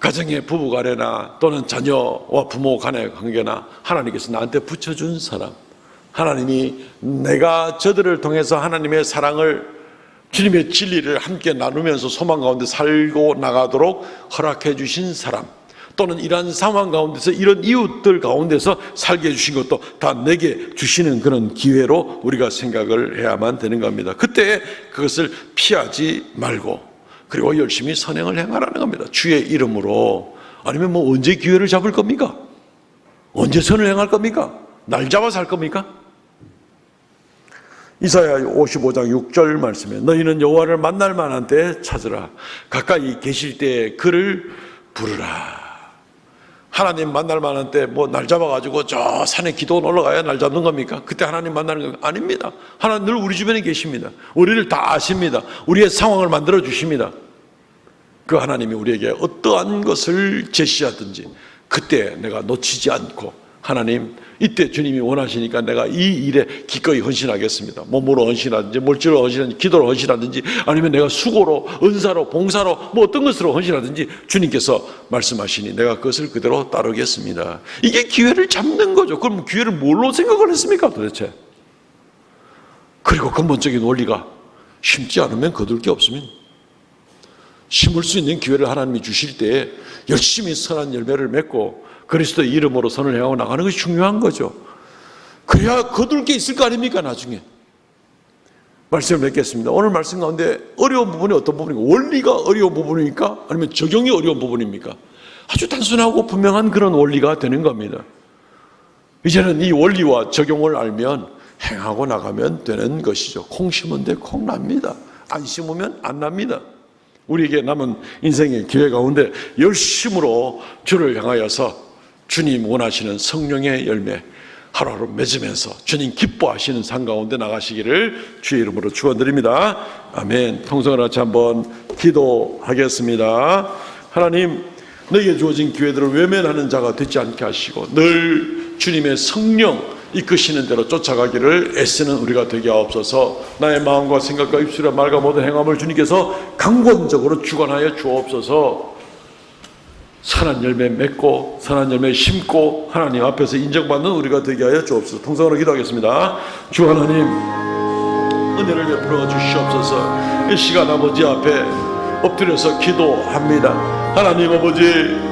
가정의 부부 간에나 또는 자녀와 부모 간의 관계나 하나님께서 나한테 붙여준 사람, 하나님이 내가 저들을 통해서 하나님의 사랑을, 주님의 진리를 함께 나누면서 소망 가운데 살고 나가도록 허락해 주신 사람, 또는 이러한 상황 가운데서 이런 이웃들 가운데서 살게 해주신 것도 다 내게 주시는 그런 기회로 우리가 생각을 해야만 되는 겁니다. 그때 그것을 피하지 말고 그리고 열심히 선행을 행하라는 겁니다. 주의 이름으로. 아니면 뭐 언제 기회를 잡을 겁니까? 언제 선을 행할 겁니까? 날 잡아서 할 겁니까? 이사야 55장 6절 말씀에 너희는 여호와를 만날 만한 때 찾으라. 가까이 계실 때 그를 부르라. 하나님 만날 만한 때 뭐 날 잡아가지고 저 산에 기도원 올라가야 날 잡는 겁니까? 그때 하나님 만나는 거 아닙니다. 하나님 늘 우리 주변에 계십니다. 우리를 다 아십니다. 우리의 상황을 만들어 주십니다. 그 하나님이 우리에게 어떠한 것을 제시하든지 그때 내가 놓치지 않고, 하나님 이때 주님이 원하시니까 내가 이 일에 기꺼이 헌신하겠습니다. 몸으로 헌신하든지 물질로 헌신하든지 기도로 헌신하든지 아니면 내가 수고로 은사로 봉사로 뭐 어떤 것으로 헌신하든지 주님께서 말씀하시니 내가 그것을 그대로 따르겠습니다. 이게 기회를 잡는 거죠. 그럼 기회를 뭘로 생각을 했습니까 도대체? 그리고 근본적인 원리가 심지 않으면 거둘 게 없으면, 심을 수 있는 기회를 하나님이 주실 때에 열심히 선한 열매를 맺고 그리스도의 이름으로 선을 행하고 나가는 것이 중요한 거죠. 그래야 거둘 게 있을 거 아닙니까 나중에. 말씀을 맺겠습니다. 오늘 말씀 가운데 어려운 부분이 어떤 부분입니까? 원리가 어려운 부분입니까? 아니면 적용이 어려운 부분입니까? 아주 단순하고 분명한 그런 원리가 되는 겁니다. 이제는 이 원리와 적용을 알면 행하고 나가면 되는 것이죠. 콩 심은 데 콩 납니다. 안 심으면 안 납니다. 우리에게 남은 인생의 기회 가운데 열심으로 주를 향하여서 주님 원하시는 성령의 열매 하루하루 맺으면서 주님 기뻐하시는 삶 가운데 나가시기를 주의 이름으로 축원드립니다. 아멘. 통성을 같이 한번 기도하겠습니다. 하나님, 너희에게 주어진 기회들을 외면하는 자가 되지 않게 하시고 늘 주님의 성령 이끄시는 대로 쫓아가기를 애쓰는 우리가 되게 하옵소서. 나의 마음과 생각과 입술의 말과 모든 행함을 주님께서 강권적으로 주관하여 주옵소서. 선한 열매 맺고 선한 열매 심고 하나님 앞에서 인정받는 우리가 되게 하여 주옵소서. 통성으로 기도하겠습니다. 주 하나님, 은혜를 베풀어 주시옵소서. 이 시간 아버지 앞에 엎드려서 기도합니다. 하나님 아버지,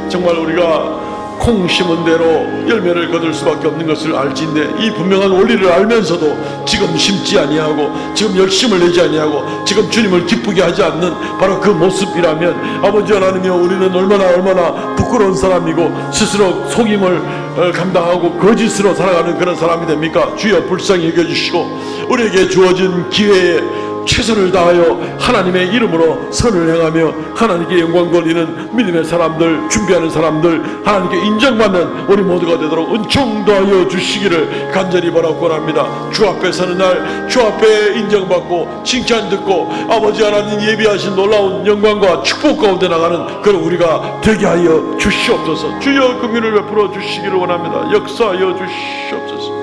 정말 우리가 콩 심은 대로 열매를 거둘 수밖에 없는 것을 알지인데 이 분명한 원리를 알면서도 지금 심지 아니하고 지금 열심을 내지 아니하고 지금 주님을 기쁘게 하지 않는 바로 그 모습이라면 아버지 하나님이여, 우리는 얼마나 부끄러운 사람이고 스스로 속임을 감당하고 거짓으로 살아가는 그런 사람이 됩니까? 주여 불쌍히 여겨주시고 우리에게 주어진 기회에 최선을 다하여 하나님의 이름으로 선을 행하며 하나님께 영광 돌리는 믿음의 사람들, 준비하는 사람들, 하나님께 인정받는 우리 모두가 되도록 은총 더하여 주시기를 간절히 바라고 합니다. 주 앞에 서는 날 주 앞에 인정받고 칭찬 듣고 아버지 하나님 예비하신 놀라운 영광과 축복 가운데 나가는 그런 우리가 되게 하여 주시옵소서. 주여 긍휼을 베풀어 주시기를 원합니다. 역사하여 주시옵소서.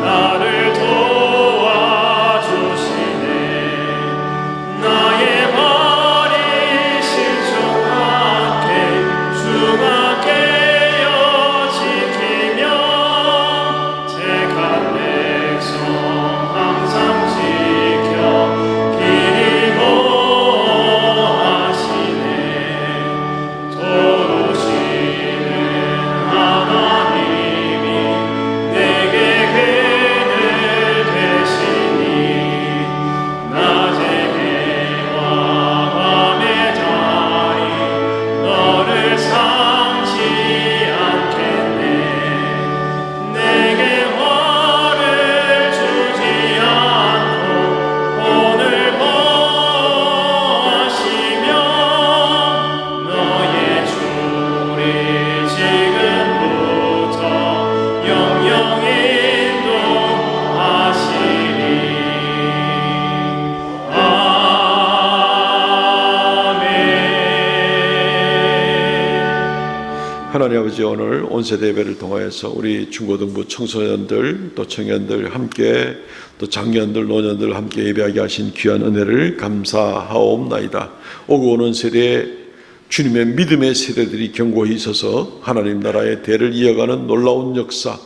나를 도와주시네. 하나님 아버지, 오늘 온세대 예배를 통하여서 우리 중고등부 청소년들 또 청년들 함께 또 장년들 노년들 함께 예배하게 하신 귀한 은혜를 감사하옵나이다. 오고 오는 세대에 주님의 믿음의 세대들이 견고히 있어서 하나님 나라의 대를 이어가는 놀라운 역사,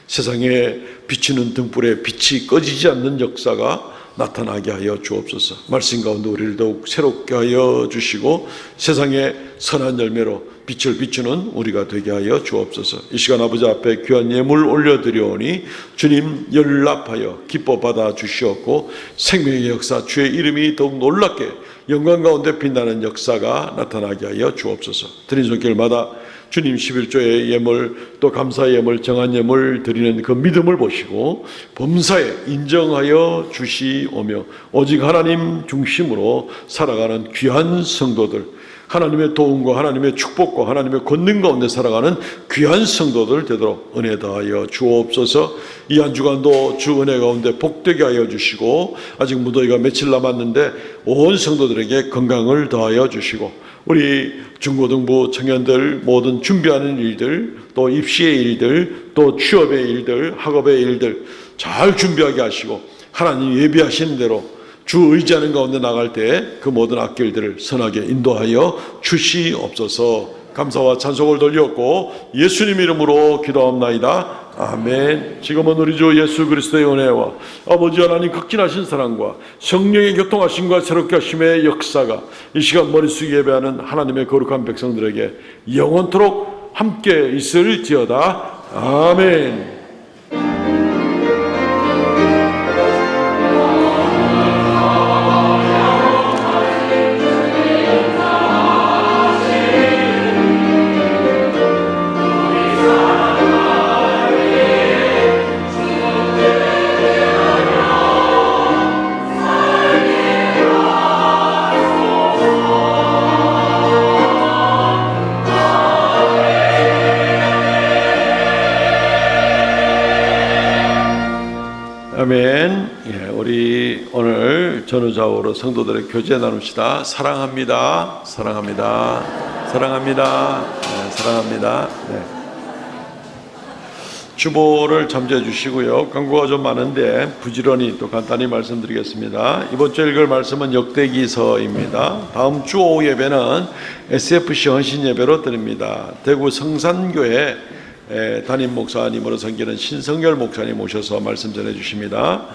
세상에 비추는 등불에 빛이 꺼지지 않는 역사가 나타나게 하여 주옵소서. 말씀 가운데 우리를 더욱 새롭게 하여 주시고 세상에 선한 열매로 빛을 비추는 우리가 되게 하여 주옵소서. 이 시간 아버지 앞에 귀한 예물 올려드려오니 주님 연락하여 기뻐 받아 주시옵고 생명의 역사, 주의 이름이 더욱 놀랍게 영광 가운데 빛나는 역사가 나타나게 하여 주옵소서. 드린 손길마다 주님 11조의 예물 또 감사의 예물 정한 예물 드리는 그 믿음을 보시고 범사에 인정하여 주시오며 오직 하나님 중심으로 살아가는 귀한 성도들, 하나님의 도움과 하나님의 축복과 하나님의 권능 가운데 살아가는 귀한 성도들 되도록 은혜 더하여 주옵소서. 이 한 주간도 주 은혜 가운데 복되게 하여 주시고 아직 무더위가 며칠 남았는데 온 성도들에게 건강을 더하여 주시고 우리 중고등부 청년들 모든 준비하는 일들 또 입시의 일들 또 취업의 일들 학업의 일들 잘 준비하게 하시고 하나님 예비하시는 대로 주 의지하는 가운데 나갈 때 그 모든 앞길들을 선하게 인도하여 주시옵소서. 감사와 찬송을 돌렸고 예수님 이름으로 기도합나이다. 아멘. 지금은 우리 주 예수 그리스도의 은혜와 아버지 하나님 극진하신 사랑과 성령의 교통하심과 새롭게 하심의 역사가 이 시간 머리 숙이 예배하는 하나님의 거룩한 백성들에게 영원토록 함께 있을지어다. 아멘. 아멘. 예, 우리 오늘 전후좌우로 성도들의 교제 나눕시다. 사랑합니다. 사랑합니다. 사랑합니다. 네, 사랑합니다. 네. 주보를 참조해 주시고요. 광고가 좀 많은데 부지런히 또 간단히 말씀드리겠습니다. 이번 주 읽을 말씀은 역대기서입니다. 다음 주 오후 예배는 SFC 헌신 예배로 드립니다. 대구 성산교회 담임 목사님으로 섬기는 신성열 목사님 모셔서 말씀 전해 주십니다.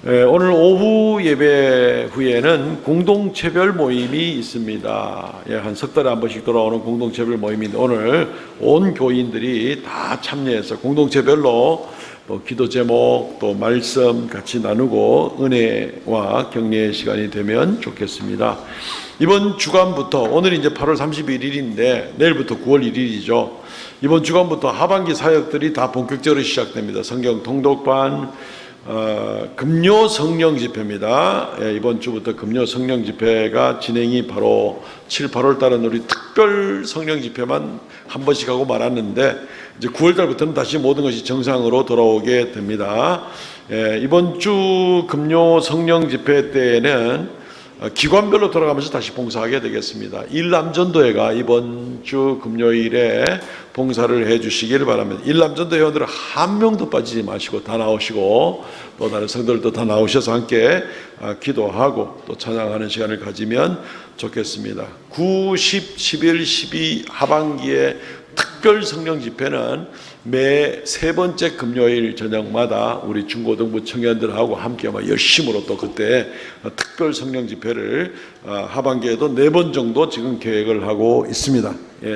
오늘 오후 예배 후에는 공동체별 모임이 있습니다. 한 석 달에 한 번씩 돌아오는 공동체별 모임인데 오늘 온 교인들이 다 참여해서 공동체별로 또 기도 제목 또 말씀 같이 나누고 은혜와 격려의 시간이 되면 좋겠습니다. 이번 주간부터 오늘이 이제 8월 31일인데 내일부터 9월 1일이죠. 이번 주간부터 하반기 사역들이 다 본격적으로 시작됩니다. 성경 통독반, 금요 성령 집회입니다. 이번 주부터 금요 성령 집회가 진행이 바로 7, 8월 달은 우리 특별 성령 집회만 한 번씩 하고 말았는데 이제 9월 달부터는 다시 모든 것이 정상으로 돌아오게 됩니다. 이번 주 금요 성령 집회 때에는 기관별로 돌아가면서 다시 봉사하게 되겠습니다. 일남전도회가 이번 주 금요일에 봉사를 해 주시기를 바랍니다. 일남전도 회원들은 한 명도 빠지지 마시고 다 나오시고 또 다른 성도들도 다 나오셔서 함께 기도하고 또 찬양하는 시간을 가지면 좋겠습니다. 9, 10, 11, 12 하반기에 특별 성령 집회는 매 세 번째 금요일 저녁마다 우리 중고등부 청년들하고 함께 열심으로 또 그때 특별 성령 집회를 하반기에도 4번 정도 지금 계획을 하고 있습니다.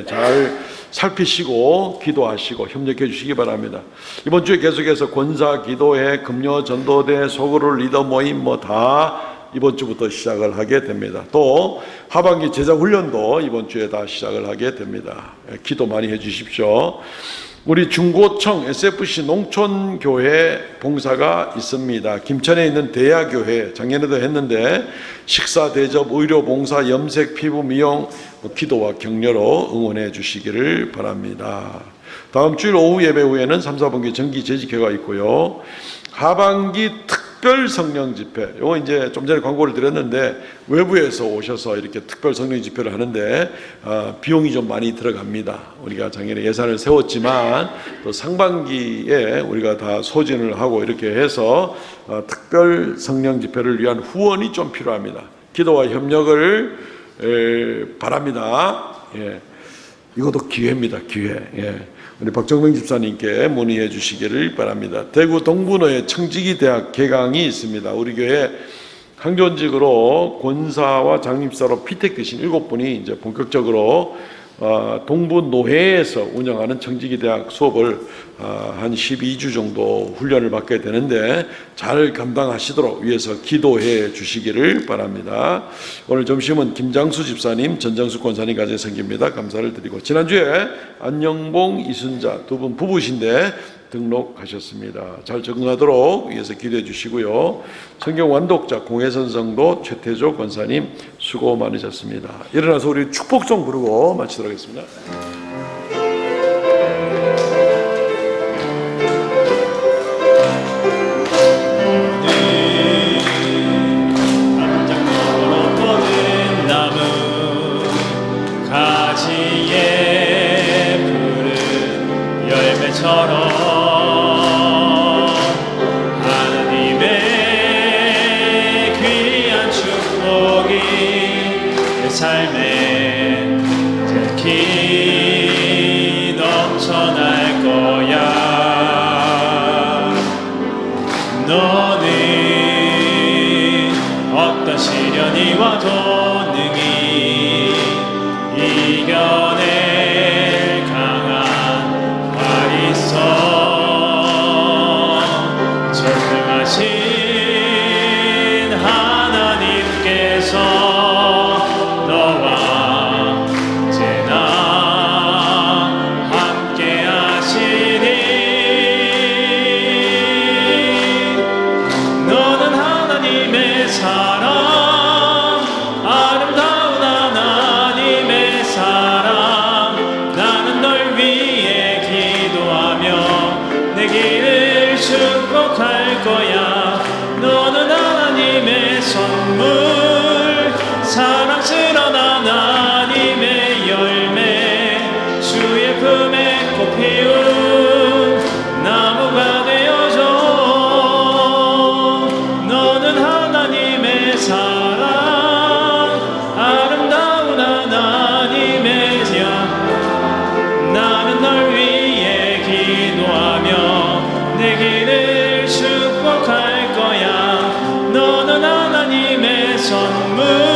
잘 살피시고 기도하시고 협력해 주시기 바랍니다. 이번 주에 계속해서 권사 기도회, 금요 전도대, 소그룹 리더 모임 다 이번 주부터 시작을 하게 됩니다. 또 하반기 제자 훈련도 이번 주에 다 시작을 하게 됩니다. 기도 많이 해 주십시오. 우리 중고청 SFC 농촌교회 봉사가 있습니다. 김천에 있는 대야교회 작년에도 했는데 식사, 대접, 의료, 봉사, 염색, 피부, 미용 기도와 격려로 응원해 주시기를 바랍니다. 다음 주일 오후 예배 후에는 3, 4분기 정기 재직회가 있고요. 하반기 특별 특별 성령 집회, 요거 이제 좀 전에 광고를 드렸는데 외부에서 오셔서 이렇게 특별 성령 집회를 하는데 비용이 좀 많이 들어갑니다. 우리가 작년에 예산을 세웠지만 또 상반기에 우리가 다 소진을 하고 이렇게 해서 특별 성령 집회를 위한 후원이 좀 필요합니다. 기도와 협력을 바랍니다. 예. 이것도 기회입니다. 기회. 예. 우리 박정명 집사님께 문의해 주시기를 바랍니다. 대구 동분호에 청지기 대학 개강이 있습니다. 우리 교회 항존직으로 권사와 장립사로 피택되신 7분이 이제 본격적으로 동분노회에서 운영하는 청지기 대학 수업을 한 12주 정도 훈련을 받게 되는데 잘 감당하시도록 위해서 기도해 주시기를 바랍니다. 오늘 점심은 김장수 집사님, 전장수 권사님 가정에 섬깁니다. 감사를 드리고, 지난주에 안영봉, 이순자 두 분 부부신데 등록하셨습니다. 잘 적응하도록 위해서 기도해 주시고요. 성경 완독자 공회선 성도 최태조 권사님 수고 많으셨습니다. 일어나서 우리 축복송 부르고 마치도록 하겠습니다. 삶에 특히 넘쳐날 거야. 너는 어떤 시련이 와도 능히 이겨낼 강한 바 있어. 전능하신 하나님께서 사랑스러운 하나님의 열매, 주의 품에 꽃 피운 나무가 되어줘. 너는 하나님의 사랑, 아름다운 하나님의 자. 나는 널 위해 기도하며 내 길을 축복할 거야. 너는 하나님의 선물,